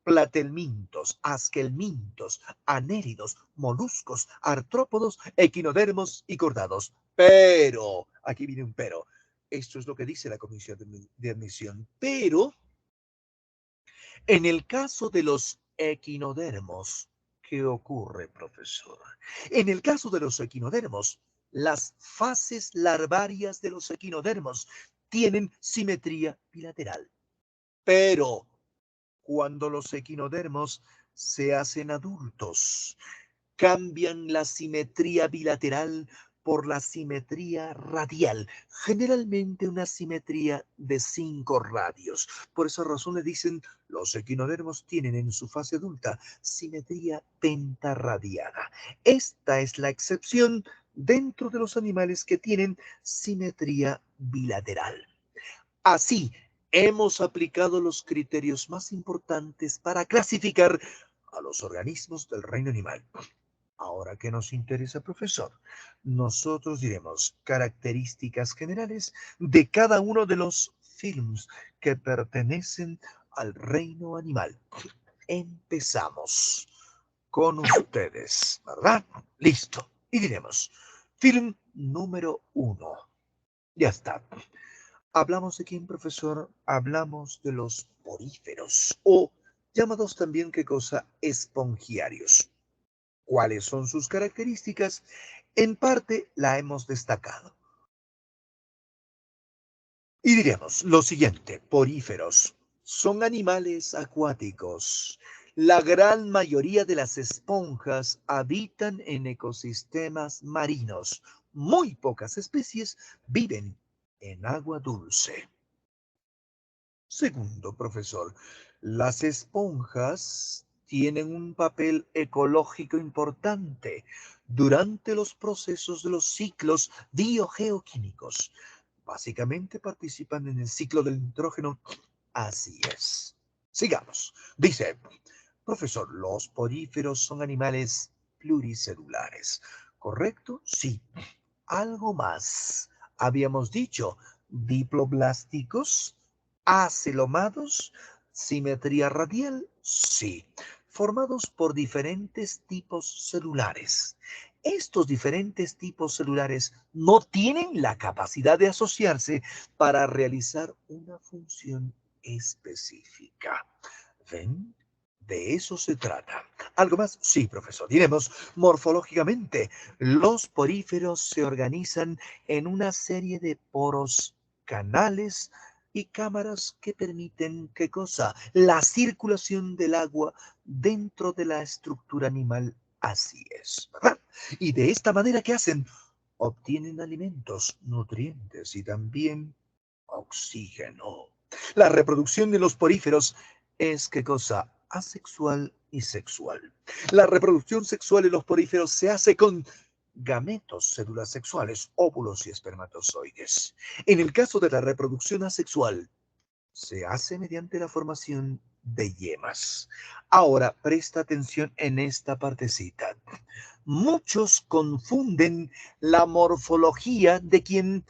platelmintos, asquelmintos, anéridos, moluscos, artrópodos, equinodermos y cordados. Pero, aquí viene un pero, esto es lo que dice la comisión de admisión, pero en el caso de los equinodermos, ¿qué ocurre, profesor? En el caso de los equinodermos, las fases larvarias de los equinodermos tienen simetría bilateral. Pero cuando los equinodermos se hacen adultos, cambian la simetría bilateral por la simetría radial, generalmente una simetría de 5 radios. Por esa razón le dicen, los equinodermos tienen en su fase adulta simetría pentarradiana. Esta es la excepción dentro de los animales que tienen simetría bilateral. Así, hemos aplicado los criterios más importantes para clasificar a los organismos del reino animal. Ahora, ¿qué nos interesa, profesor? Nosotros diremos características generales de cada uno de los films que pertenecen al reino animal. Empezamos con ustedes, ¿verdad? Listo. Y diremos, film número 1. Ya está. ¿Hablamos de quién, profesor? Hablamos de los poríferos o llamados también, ¿qué cosa? Espongiarios. ¿Cuáles son sus características? En parte la hemos destacado. Y diremos lo siguiente, poríferos son animales acuáticos. La gran mayoría de las esponjas habitan en ecosistemas marinos. Muy pocas especies viven en agua dulce. Segundo, profesor, las esponjas tienen un papel ecológico importante durante los procesos de los ciclos biogeoquímicos. Básicamente participan en el ciclo del nitrógeno. Así es. Sigamos. Dice, profesor, los poríferos son animales pluricelulares. ¿Correcto? Sí. Algo más. Habíamos dicho, diploblásticos, acelomados, simetría radial, sí, formados por diferentes tipos celulares. Estos diferentes tipos celulares no tienen la capacidad de asociarse para realizar una función específica. ¿Ven? De eso se trata. ¿Algo más? Sí, profesor. Diremos, morfológicamente, los poríferos se organizan en una serie de poros, canales y cámaras que permiten, ¿qué cosa? La circulación del agua dentro de la estructura animal. Así es, ¿verdad? Y de esta manera, ¿qué hacen? Obtienen alimentos, nutrientes y también oxígeno. La reproducción de los poríferos es, ¿qué cosa? Asexual y sexual. La reproducción sexual en los poríferos se hace con gametos, células sexuales, óvulos y espermatozoides. En el caso de la reproducción asexual, se hace mediante la formación de yemas. Ahora, presta atención en esta partecita. Muchos confunden la morfología de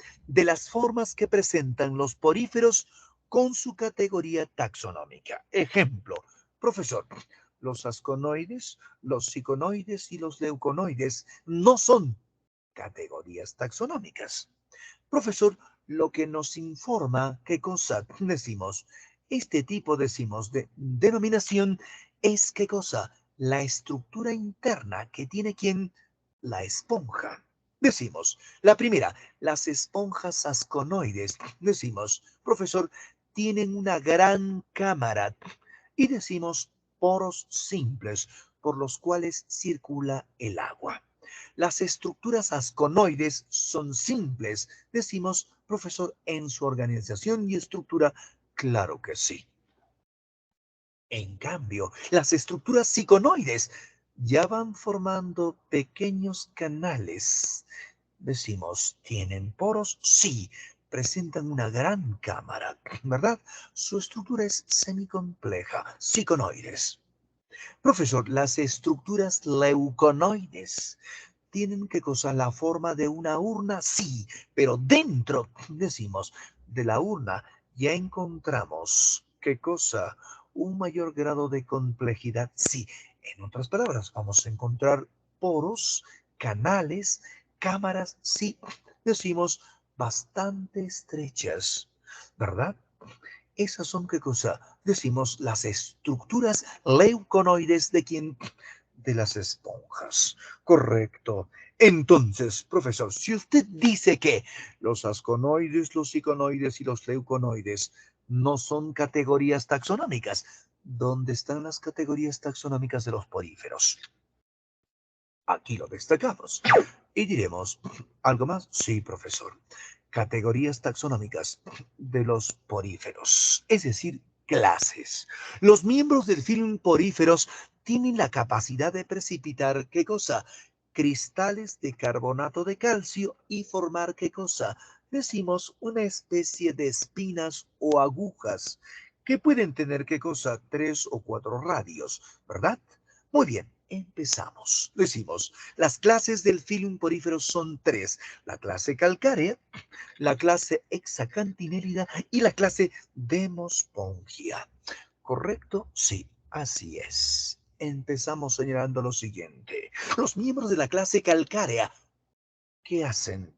las formas que presentan los poríferos con su categoría taxonómica. Ejemplo, profesor, los asconoides, los ciconoides y los leuconoides no son categorías taxonómicas. Profesor, lo que nos informa qué cosa decimos. Este tipo, decimos, de denominación es qué cosa, la estructura interna que tiene quien, la esponja. Decimos, la primera, las esponjas asconoides. Decimos, profesor, tienen una gran cámara y decimos poros simples por los cuales circula el agua. Las estructuras asconoides son simples, decimos, profesor, en su organización y estructura, claro que sí. En cambio, las estructuras ciconoides ya van formando pequeños canales. Decimos, ¿tienen poros? Sí, presentan una gran cámara, ¿verdad? Su estructura es semicompleja, ciconoides. Profesor, las estructuras leuconoides tienen qué cosa, la forma de una urna, sí, pero dentro, decimos, de la urna ya encontramos qué cosa, un mayor grado de complejidad, sí. En otras palabras, vamos a encontrar poros, canales, cámaras, sí, decimos, bastante estrechas, ¿verdad? Esas son qué cosa, decimos, las estructuras leuconoides de quién, de las esponjas. Correcto. Entonces, profesor, si usted dice que los asconoides, los ciconoides y los leuconoides no son categorías taxonómicas, ¿dónde están las categorías taxonómicas de los poríferos? Aquí lo destacamos. Y diremos, ¿algo más? Sí, profesor. Categorías taxonómicas de los poríferos, es decir, clases. Los miembros del filum poríferos tienen la capacidad de precipitar, ¿qué cosa? Cristales de carbonato de calcio y formar, ¿qué cosa? Decimos una especie de espinas o agujas que pueden tener, ¿qué cosa? 3 o 4 radios, ¿verdad? Muy bien, empezamos. Decimos, las clases del filum porífero son 3. La clase calcárea, la clase hexacantinélida y la clase demospongia. ¿Correcto? Sí, así es. Empezamos señalando lo siguiente. Los miembros de la clase calcárea, ¿qué hacen?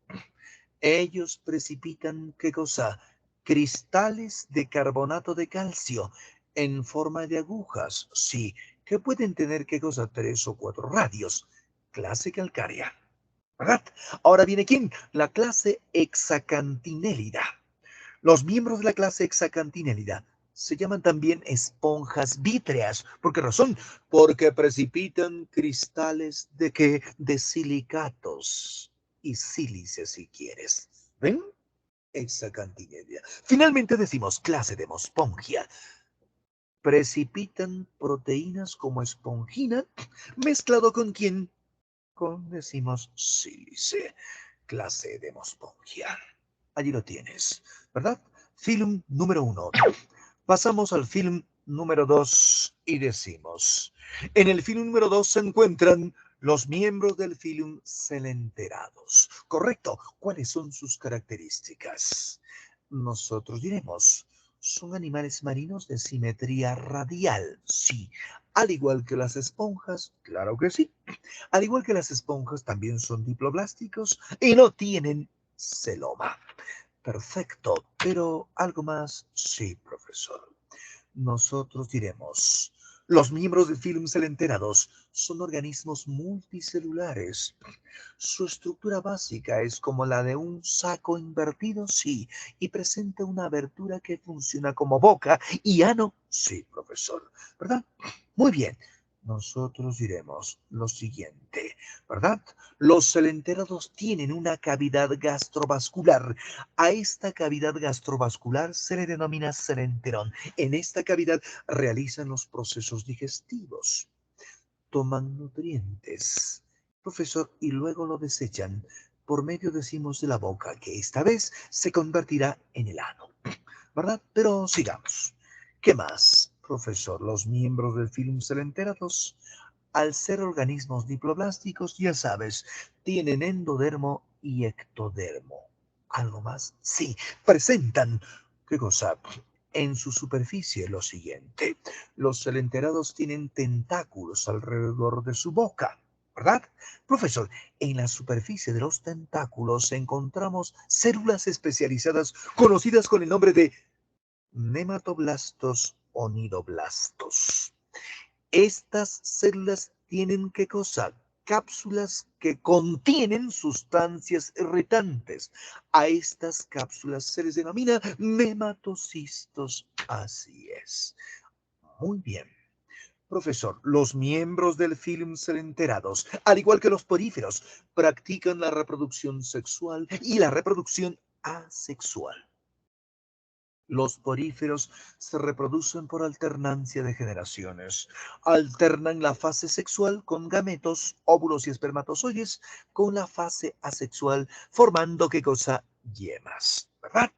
Ellos precipitan, ¿qué cosa? Cristales de carbonato de calcio en forma de agujas, sí, que pueden tener, ¿qué cosa? 3 o 4 radios. Clase calcárea, ¿verdad? Ahora viene ¿quién? La clase hexacantinélida. Los miembros de la clase hexacantinélida se llaman también esponjas vítreas. ¿Por qué razón? Porque precipitan cristales de qué? De silicatos y sílice, si quieres. ¿Ven? Hexacantinélida. Finalmente decimos clase de demospongia. Precipitan proteínas como espongina mezclado con quién? Con, decimos, sílice. Clase de demospongia. Allí lo tienes, ¿verdad? Film número 1. Pasamos al film número 2 y decimos, en el film número 2 se encuentran los miembros del filum selenterados. Correcto. ¿Cuáles son sus características? Nosotros diremos, son animales marinos de simetría radial, sí. Al igual que las esponjas, claro que sí. Al igual que las esponjas, también son diploblásticos y no tienen celoma. Perfecto, pero algo más, sí, profesor. Nosotros diremos, los miembros del filum selenterados son organismos multicelulares. Su estructura básica es como la de un saco invertido, sí, y presenta una abertura que funciona como boca y ano, sí, profesor, ¿verdad? Muy bien. Nosotros diremos lo siguiente, ¿verdad? Los selenterados tienen una cavidad gastrovascular. A esta cavidad gastrovascular se le denomina selenterón. En esta cavidad realizan los procesos digestivos. Toman nutrientes, profesor, y luego lo desechan por medio, decimos, de la boca, que esta vez se convertirá en el ano, ¿verdad? Pero sigamos. ¿Qué más, profesor? Los miembros del filum selenterados, al ser organismos diploblásticos, ya sabes, tienen endodermo y ectodermo. ¿Algo más? Sí, presentan, ¿qué cosa? En su superficie lo siguiente. Los selenterados tienen tentáculos alrededor de su boca. ¿verdad? Profesor, en la superficie de los tentáculos encontramos células especializadas conocidas con el nombre de nematoblastos o nidoblastos. Estas células tienen ¿qué cosa? Cápsulas que contienen sustancias irritantes. A estas cápsulas se les denomina nematocistos. Así es. Muy bien. Profesor, los miembros del filo enterados, al igual que los poríferos, practican la reproducción sexual y la reproducción asexual. Los poríferos se reproducen por alternancia de generaciones. Alternan la fase sexual con gametos, óvulos y espermatozoides con la fase asexual, formando ¿qué cosa? Yemas, ¿verdad?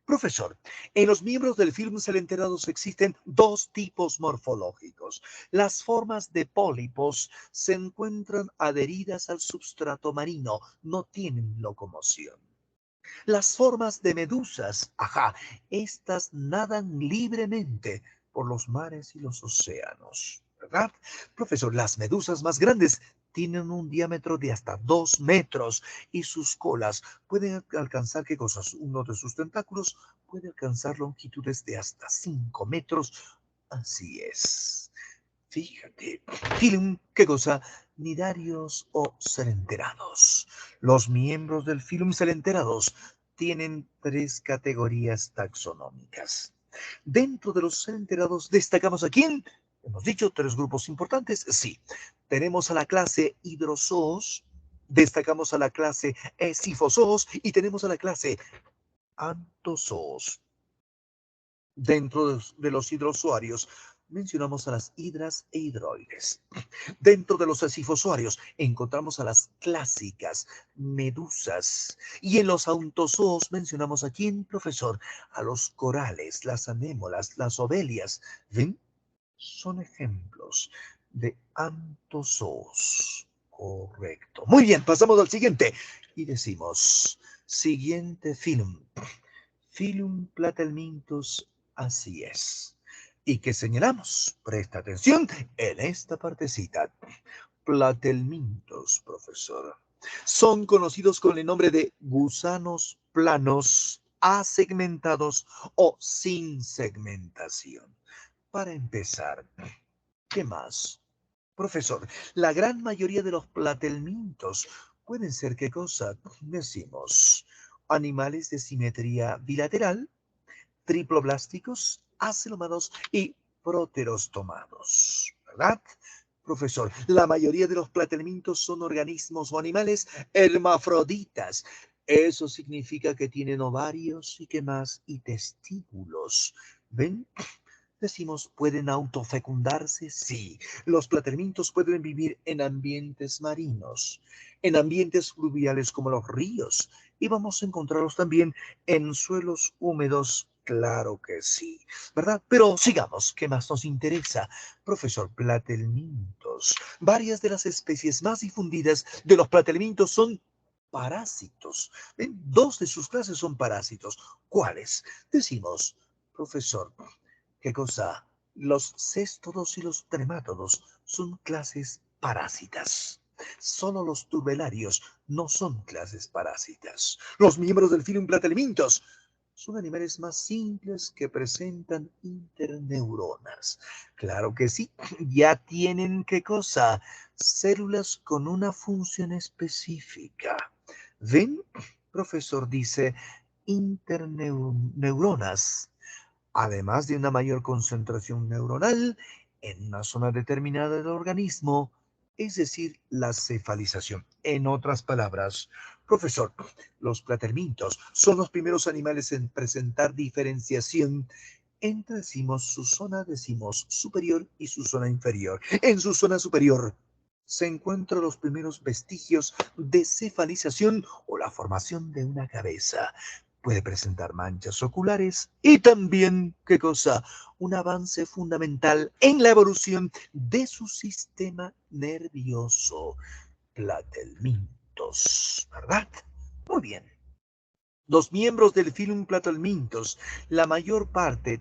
Profesor, en los miembros del filo enterados existen dos tipos morfológicos. Las formas de pólipos se encuentran adheridas al substrato marino, no tienen locomoción. Las formas de medusas, ajá, estas nadan libremente por los mares y los océanos, ¿verdad? Profesor, las medusas más grandes tienen un diámetro de hasta 2 metros y sus colas pueden alcanzar, ¿qué cosas? Uno de sus tentáculos puede alcanzar longitudes de hasta 5 metros. Así es. Fíjate, film, ¿qué cosa? Nidarios o selenterados. Los miembros del filum selenterados tienen 3 categorías taxonómicas. Dentro de los selenterados destacamos a quién. Hemos dicho 3 grupos importantes. Sí, tenemos a la clase hidrozoos, destacamos a la clase sifozoos y tenemos a la clase antozoos. Dentro de los hidrozoarios mencionamos a las hidras e hidroides. Dentro de los sifozoarios encontramos a las clásicas medusas. Y en los ontozoos mencionamos a quién, profesor, a los corales, las anémonas, las ovelias. ¿Ven? Son ejemplos de antozoos. Correcto. Muy bien, pasamos al siguiente. Y decimos, siguiente film. Filum platelmintus, así es. ¿Y qué señalamos? Presta atención en esta partecita. Platelmintos, profesor. Son conocidos con el nombre de gusanos planos, asegmentados o sin segmentación. Para empezar, ¿qué más? Profesor, la gran mayoría de los platelmintos pueden ser, ¿qué cosa? Decimos, animales de simetría bilateral, triploblásticos, acelomados y proterostomados, ¿verdad? Profesor, la mayoría de los platelmintos son organismos o animales hermafroditas. Eso significa que tienen ovarios y qué más, y testículos. ¿Ven? Decimos, ¿pueden autofecundarse? Sí. Los platelmintos pueden vivir en ambientes marinos, en ambientes fluviales como los ríos, y vamos a encontrarlos también en suelos húmedos. Claro que sí, ¿verdad? Pero sigamos, ¿qué más nos interesa? Profesor, platelmintos. Varias de las especies más difundidas de los platelmintos son parásitos. ¿Ven? 2 de sus clases son parásitos. ¿Cuáles? Decimos, profesor, ¿qué cosa? Los céstodos y los tremátodos son clases parásitas. Solo los tubularios no son clases parásitas. Los miembros del filum platelmintos son animales más simples que presentan interneuronas. Claro que sí, ya tienen ¿qué cosa? Células con una función específica. ¿Ven? Profesor dice interneuronas, además de una mayor concentración neuronal en una zona determinada del organismo, es decir, la cefalización. En otras palabras, profesor, los platelmintos son los primeros animales en presentar diferenciación entre, decimos, su zona, decimos, superior y su zona inferior. En su zona superior se encuentran los primeros vestigios de cefalización o la formación de una cabeza. Puede presentar manchas oculares y también, ¿qué cosa? Un avance fundamental en la evolución de su sistema nervioso. Platelmintos, ¿verdad? Muy bien. Los miembros del filum platelmintos, la mayor parte,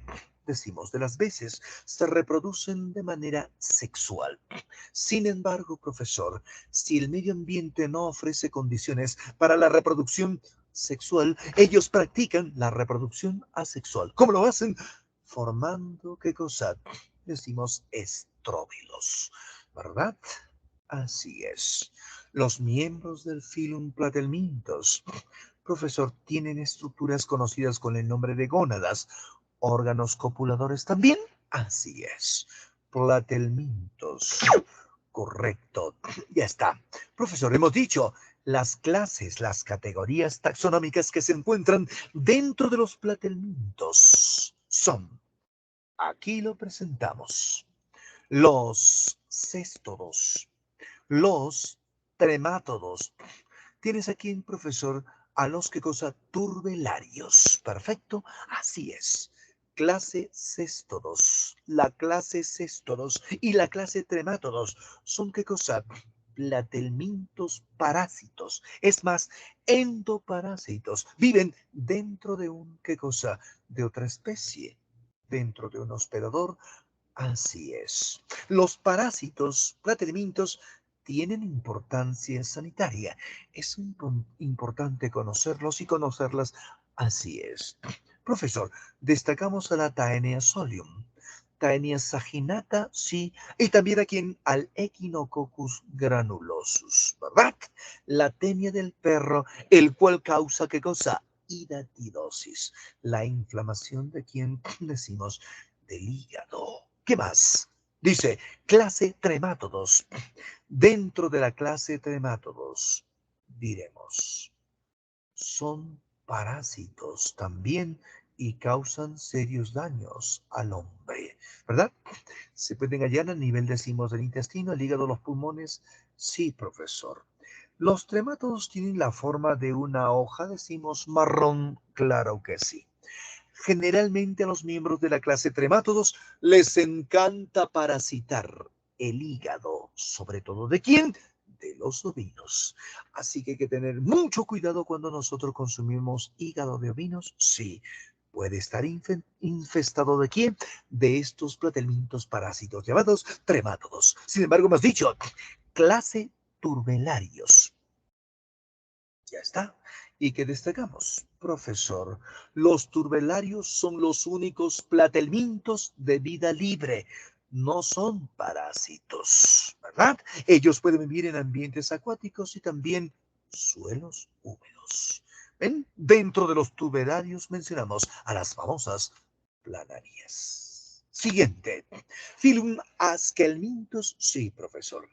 decimos, de las veces se reproducen de manera sexual. Sin embargo, profesor, si el medio ambiente no ofrece condiciones para la reproducción sexual, ellos practican la reproducción asexual. ¿Cómo lo hacen? Formando, ¿qué cosa? Decimos estróbilos, ¿verdad? Así es. Los miembros del filum Platelmintos, profesor, tienen estructuras conocidas con el nombre de gónadas. ¿Órganos copuladores también? Así es. Platelmintos. Correcto. Ya está. Profesor, hemos dicho las clases, las categorías taxonómicas que se encuentran dentro de los platelmintos son, aquí lo presentamos, los céstodos, los tremátodos. Tienes aquí, profesor, a los que cosa turbelarios. Perfecto, así es. Clase céstodos, la clase céstodos y la clase tremátodos son qué cosa? Platelmintos parásitos. Es más, endoparásitos. Viven dentro de un qué cosa? De otra especie. Dentro de un hospedador. Así es. Los parásitos platelmintos tienen importancia sanitaria. Es importante conocerlos y conocerlas. Así es. Profesor, destacamos a la Taenia solium, Taenia saginata, sí, y también aquí al Echinococcus granulosus, ¿verdad? La tenia del perro, el cual causa, ¿qué cosa? Hidatidosis, la inflamación de quien decimos del hígado. ¿Qué más? Dice, clase tremátodos. Dentro de la clase tremátodos, diremos, son parásitos también y causan serios daños al hombre, ¿verdad? Se pueden hallar a nivel, decimos, del intestino, el hígado, los pulmones. Sí, profesor. Los tremátodos tienen la forma de una hoja, decimos, marrón, claro que sí. Generalmente a los miembros de la clase tremátodos les encanta parasitar el hígado, sobre todo ¿de quién? De los ovinos. Así que hay que tener mucho cuidado cuando nosotros consumimos hígado de ovinos. Sí, puede estar infestado ¿de quién? De estos platelmintos parásitos llamados tremátodos. Sin embargo, hemos dicho, clase turbelarios. Ya está. ¿Y qué destacamos? Profesor, los turbelarios son los únicos platelmintos de vida libre. No son parásitos, ¿verdad? Ellos pueden vivir en ambientes acuáticos y también suelos húmedos. ¿Ven? Dentro de los tuberarios mencionamos a las famosas planarias. Siguiente. Filum Askelminthus. Sí, profesor.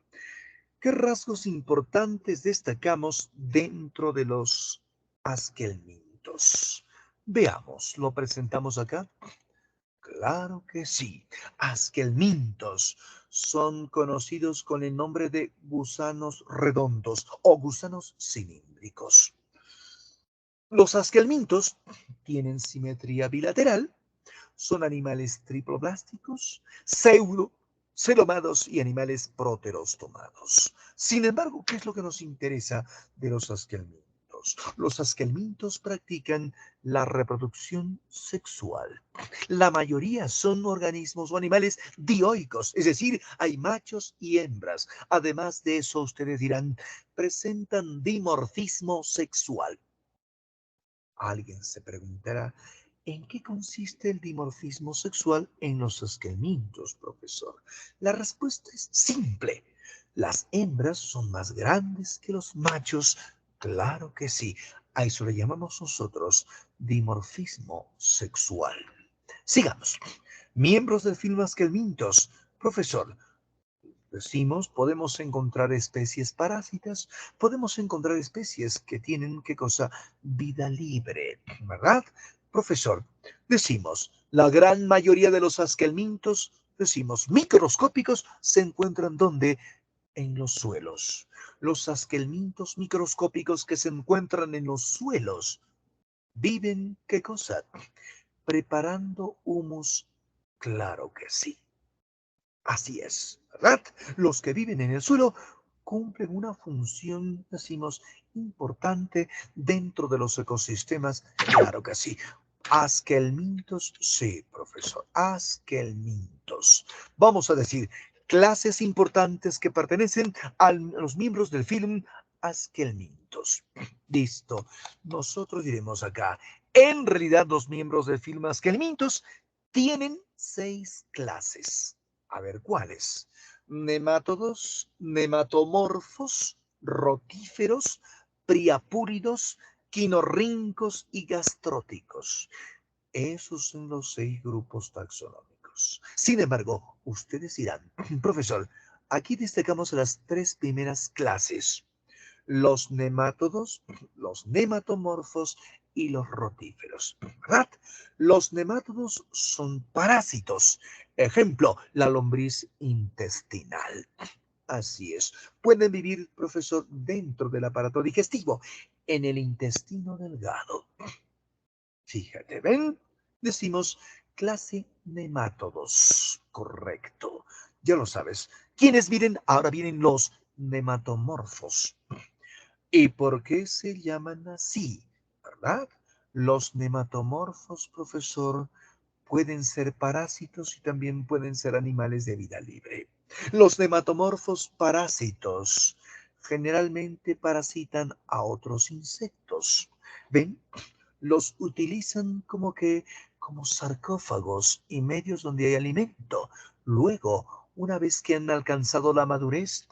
¿Qué rasgos importantes destacamos dentro de los asquelmintos? Veamos, ¿lo presentamos acá? Claro que sí. Asquelmintos son conocidos con el nombre de gusanos redondos o gusanos cilíndricos. Los asquelmintos tienen simetría bilateral, son animales triploblásticos, celomados y animales proterostomados. Sin embargo, ¿qué es lo que nos interesa de los asquelmintos? Los asquelmintos practican la reproducción sexual. La mayoría son organismos o animales dioicos, es decir, hay machos y hembras. Además de eso, ustedes dirán, presentan dimorfismo sexual. Alguien se preguntará, ¿en qué consiste el dimorfismo sexual en los esquelmintos, profesor? La respuesta es simple. Las hembras son más grandes que los machos. Claro que sí. A eso le llamamos nosotros dimorfismo sexual. Sigamos. Miembros del film Asquelmintos. Profesor, decimos, podemos encontrar especies parásitas, podemos encontrar especies que tienen, ¿qué cosa? Vida libre, ¿verdad? Profesor, decimos, la gran mayoría de los asquelmintos, decimos, microscópicos, se encuentran ¿dónde? En los suelos. Los asquelmintos microscópicos que se encuentran en los suelos viven, ¿qué cosa? Preparando humus, claro que sí. Así es, ¿verdad? Los que viven en el suelo cumplen una función, decimos, importante dentro de los ecosistemas. Claro que sí. Asquelmintos, sí, profesor, asquelmintos. Vamos a decir clases importantes que pertenecen a los miembros del film Asquelmintos. Listo. Nosotros diremos acá, en realidad los miembros del film Asquelmintos tienen 6 clases. A ver, ¿cuáles? Nemátodos, nematomorfos, rotíferos, priapúridos, quinorríncos y gastróticos. Esos son los 6 grupos taxonómicos. Sin embargo, ustedes dirán, profesor, aquí destacamos las 3 primeras clases: los nemátodos, los nematomorfos y los rotíferos, ¿verdad? Los nemátodos son parásitos. Ejemplo, la lombriz intestinal. Así es. Pueden vivir, profesor, dentro del aparato digestivo, en el intestino delgado. Fíjate, ¿ven? Decimos clase nemátodos. Correcto. Ya lo sabes. ¿Quiénes vienen? Ahora vienen los nematomorfos. ¿Y por qué se llaman así? ¿Verdad? Los nematomorfos, profesor, pueden ser parásitos y también pueden ser animales de vida libre. Los nematomorfos parásitos generalmente parasitan a otros insectos. ¿Ven? Los utilizan como sarcófagos y medios donde hay alimento. Luego, una vez que han alcanzado la madurez,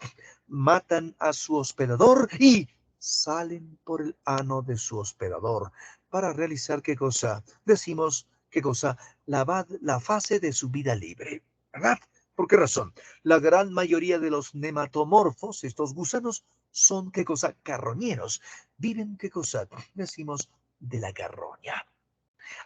matan a su hospedador y salen por el ano de su hospedador para realizar ¿qué cosa? Decimos ¿qué cosa? La fase de su vida libre, ¿verdad? ¿Por qué razón? La gran mayoría de los nematomorfos, estos gusanos, son ¿qué cosa? Carroñeros. Viven ¿qué cosa? Decimos de la carroña.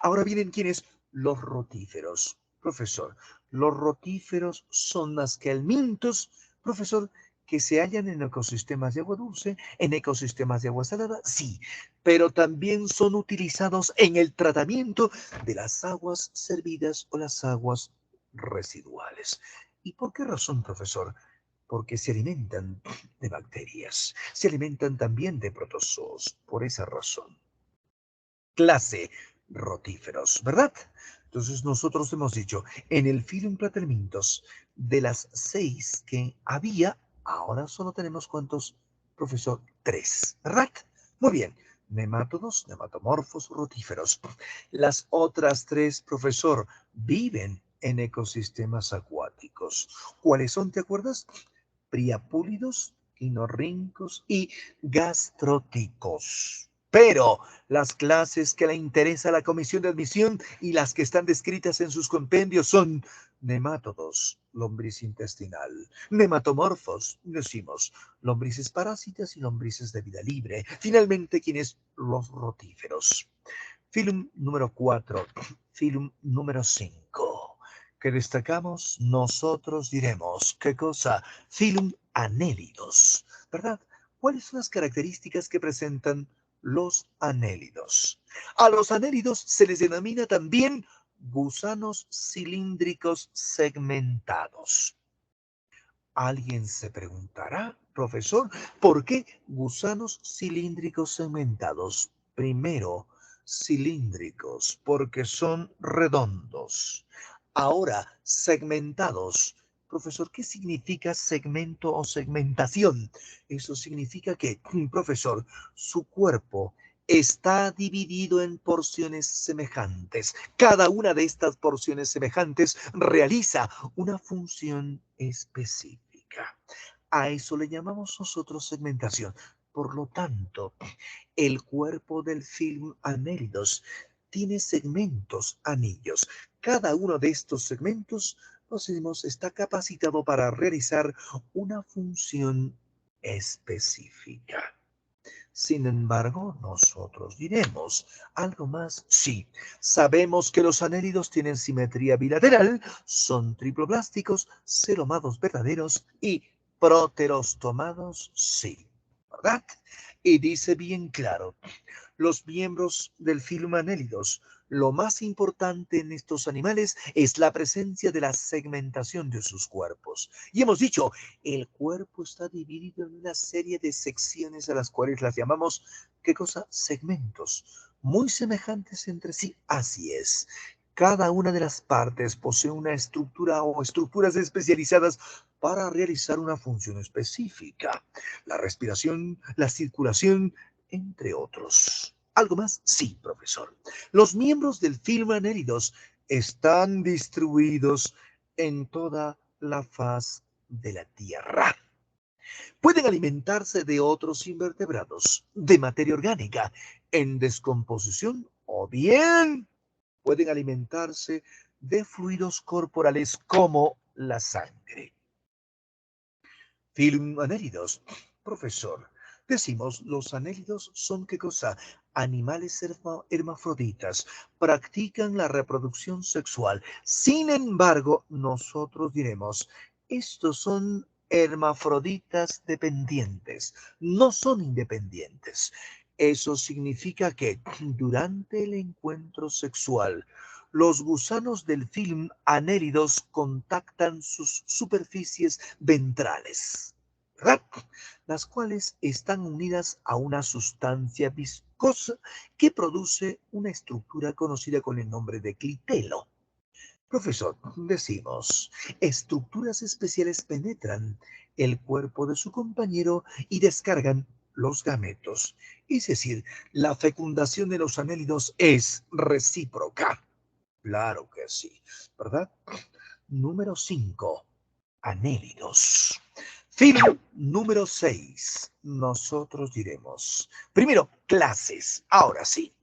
Ahora vienen quienes, los rotíferos. Profesor, los rotíferos son más que almintos, profesor, que se hallan en ecosistemas de agua dulce, en ecosistemas de agua salada, sí, pero también son utilizados en el tratamiento de las aguas servidas o las aguas residuales. ¿Y por qué razón, profesor? Porque se alimentan de bacterias, se alimentan también de protozoos, por esa razón. Clase rotíferos, ¿verdad? Entonces nosotros hemos dicho, en el Phylum Platyhelminthos, de las 6 que había, ahora solo tenemos ¿cuántos, profesor? 3, ¿verdad? Muy bien. Nemátodos, nematomorfos, rotíferos. Las otras 3, profesor, viven en ecosistemas acuáticos. ¿Cuáles son, te acuerdas? Priapúlidos, quinorríncos y gastróticos. Pero las clases que le interesa a la comisión de admisión y las que están descritas en sus compendios son nemátodos, lombriz intestinal, nematomorfos, decimos, lombrices parásitas y lombrices de vida libre. Finalmente, ¿quiénes? Los rotíferos. Filum número 4, filum número 5. Que destacamos, nosotros diremos, ¿qué cosa? Filum anélidos, ¿verdad? ¿Cuáles son las características que presentan los anélidos? A los anélidos se les denomina también gusanos cilíndricos segmentados. Alguien se preguntará, profesor, ¿por qué gusanos cilíndricos segmentados? Primero, cilíndricos, porque son redondos. Ahora, segmentados. Profesor, ¿qué significa segmento o segmentación? Eso significa que, profesor, su cuerpo está dividido en porciones semejantes. Cada una de estas porciones semejantes realiza una función específica. A eso le llamamos nosotros segmentación. Por lo tanto, el cuerpo del film anélidos tiene segmentos anillos. Cada uno de estos segmentos, nos decimos, está capacitado para realizar una función específica. Sin embargo, nosotros diremos algo más. Sí, sabemos que los anélidos tienen simetría bilateral, son triploblásticos, ceromados verdaderos y proterostomados, sí, ¿verdad? Y dice bien claro, los miembros del filum anélidos. Lo más importante en estos animales es la presencia de la segmentación de sus cuerpos. Y hemos dicho, el cuerpo está dividido en una serie de secciones a las cuales las llamamos, ¿qué cosa? Segmentos. muy semejantes entre sí. Así es. Cada una de las partes posee una estructura o estructuras especializadas para realizar una función específica. La respiración, la circulación, entre otros. ¿Algo más? Sí, profesor. Los miembros del filo anélidos están distribuidos en toda la faz de la Tierra. Pueden alimentarse de otros invertebrados, de materia orgánica en descomposición o bien pueden alimentarse de fluidos corporales como la sangre. Film anélidos. Profesor, decimos los anélidos son qué cosa? Animales hermafroditas. Practican la reproducción sexual. Sin embargo, nosotros diremos, estos son hermafroditas dependientes, no son independientes. Eso significa que durante el encuentro sexual, los gusanos del film anélidos contactan sus superficies ventrales, ¿verdad? Las cuales están unidas a una sustancia viscosa que produce una estructura conocida con el nombre de clitelo. Profesor, decimos, estructuras especiales penetran el cuerpo de su compañero y descargan los gametos. Es decir, la fecundación de los anélidos es recíproca. Claro que sí, ¿verdad? Número 5, anélidos. Film número 6. Nosotros diremos, primero, clases. Ahora sí,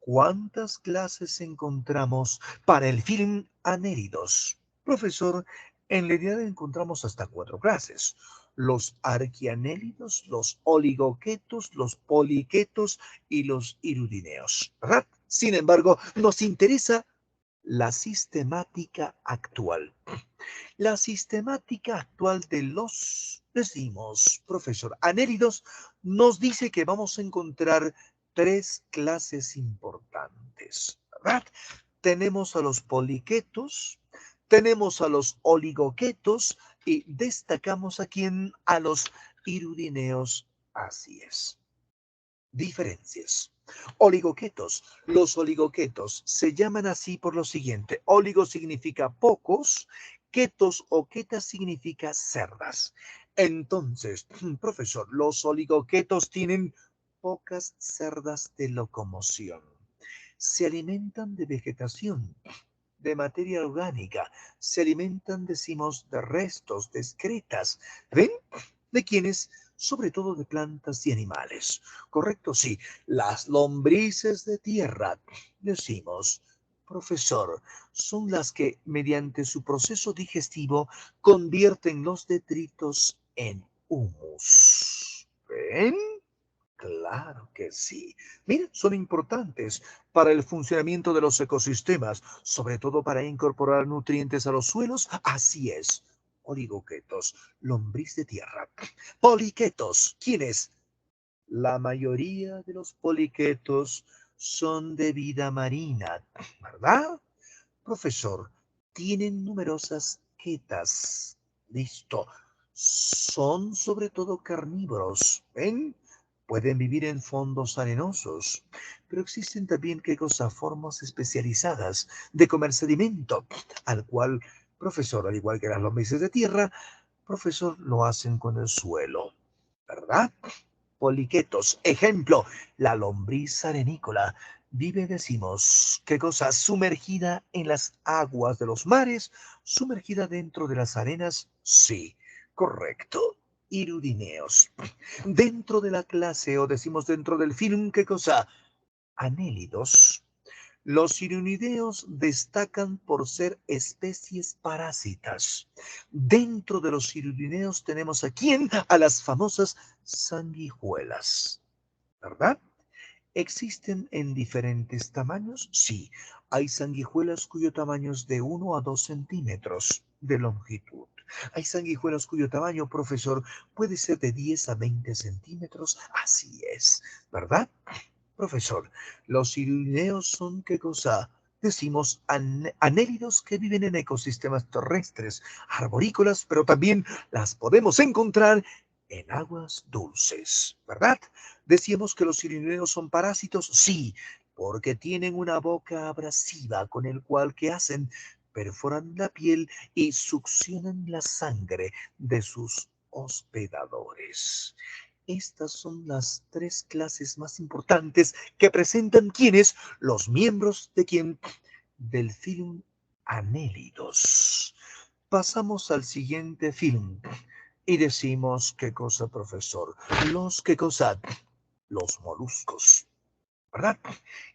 ¿cuántas clases encontramos para el film anélidos? Profesor, en realidad encontramos hasta 4 clases. Los arquianélidos, los oligoquetos, los poliquetos y los iridineos, ¿verdad? Sin embargo, nos interesa la sistemática actual. La sistemática actual de los, decimos, profesor, anélidos, nos dice que vamos a encontrar 3 clases importantes, ¿verdad? Tenemos a los poliquetos, tenemos a los oligoquetos y destacamos aquí a los iridineos. Así es. Diferencias. Oligoquetos. Los oligoquetos se llaman así por lo siguiente. Oligo significa pocos, quetos o quetas significa cerdas. Entonces, profesor, los oligoquetos tienen pocas cerdas de locomoción. Se alimentan de vegetación, de materia orgánica. Se alimentan, decimos, de restos, de excretas. ¿Ven? ¿De quiénes? Sobre todo de plantas y animales. ¿Correcto? Sí. Las lombrices de tierra, decimos, profesor, son las que, mediante su proceso digestivo, convierten los detritos en humus. ¿Ven? Claro que sí. Miren, son importantes para el funcionamiento de los ecosistemas, sobre todo para incorporar nutrientes a los suelos. Así es. Oligoquetos, lombriz de tierra. Poliquetos, ¿quiénes? La mayoría de los poliquetos son de vida marina, ¿verdad? Profesor, tienen numerosas quetas. Listo. Son sobre todo carnívoros. ¿Ven? Pueden vivir en fondos arenosos. Pero existen también, ¿qué cosa? Formas especializadas de comer sedimento, al cual, profesor, al igual que las lombrices de tierra, profesor, lo hacen con el suelo. ¿Verdad? Poliquetos. Ejemplo, la lombriz arenícola vive, decimos, ¿qué cosa? Sumergida en las aguas de los mares, sumergida dentro de las arenas. Sí, correcto. Iridineos. Dentro de la clase, o decimos dentro del film, ¿qué cosa? Anélidos. Los cironideos destacan por ser especies parásitas. Dentro de los cironideos tenemos a quién? A las famosas sanguijuelas, ¿verdad? ¿Existen en diferentes tamaños? Sí. Hay sanguijuelas cuyo tamaño es de 1 a 2 centímetros de longitud. Hay sanguijuelas cuyo tamaño, profesor, puede ser de 10 a 20 centímetros. Así es, ¿verdad? Profesor, los irineos son qué cosa? Decimos anélidos que viven en ecosistemas terrestres, arborícolas, pero también las podemos encontrar en aguas dulces, ¿verdad? Decíamos que los irineos son parásitos, sí, porque tienen una boca abrasiva con el cual que hacen, perforan la piel y succionan la sangre de sus hospedadores. Estas son las tres clases más importantes que presentan quienes, los miembros de quién, del filum Anélidos. Pasamos al siguiente film y decimos, ¿qué cosa, profesor? ¿Qué cosa? Los moluscos, ¿verdad?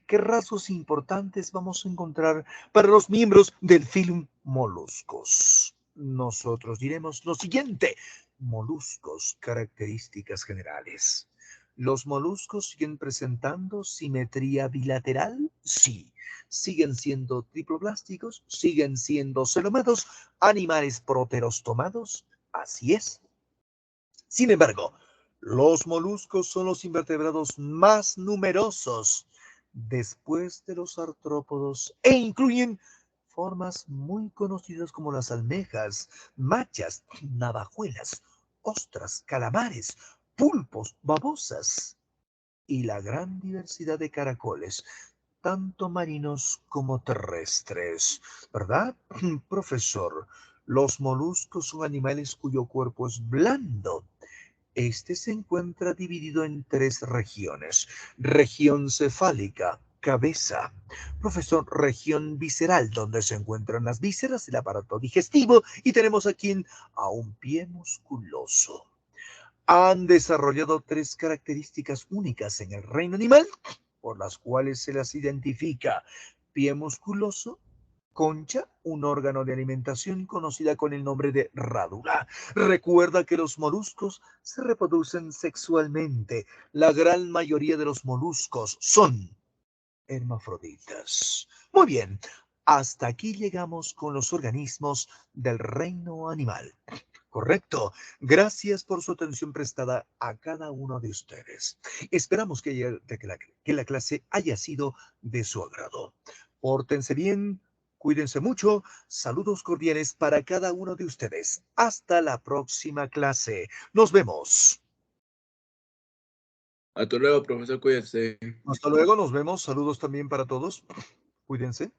¿Qué rasgos importantes vamos a encontrar para los miembros del filum Moluscos? Nosotros diremos lo siguiente: moluscos, características generales. ¿Los moluscos siguen presentando simetría bilateral? Sí. ¿Siguen siendo triploblásticos? ¿Siguen siendo celomados? ¿Animales proterostomados? Así es. Sin embargo, los moluscos son los invertebrados más numerosos después de los artrópodos e incluyen formas muy conocidas como las almejas, machas, navajuelas, ostras, calamares, pulpos, babosas y la gran diversidad de caracoles, tanto marinos como terrestres. ¿Verdad, profesor? Los moluscos son animales cuyo cuerpo es blando. Este se encuentra dividido en tres regiones: región cefálica, cabeza; profesor, región visceral, donde se encuentran las vísceras, el aparato digestivo, y tenemos aquí a un pie musculoso. Han desarrollado tres características únicas en el reino animal, por las cuales se las identifica: pie musculoso, concha, un órgano de alimentación conocida con el nombre de rádula. Recuerda que los moluscos se reproducen sexualmente. La gran mayoría de los moluscos son hermafroditas. Muy bien, hasta aquí llegamos con los organismos del reino animal. Correcto. Gracias por su atención prestada a cada uno de ustedes. Esperamos que la clase haya sido de su agrado. Pórtense bien, cuídense mucho. Saludos cordiales para cada uno de ustedes. Hasta la próxima clase. Nos vemos. Hasta luego, profesor, cuídese. Hasta luego, nos vemos. Saludos también para todos. Cuídense.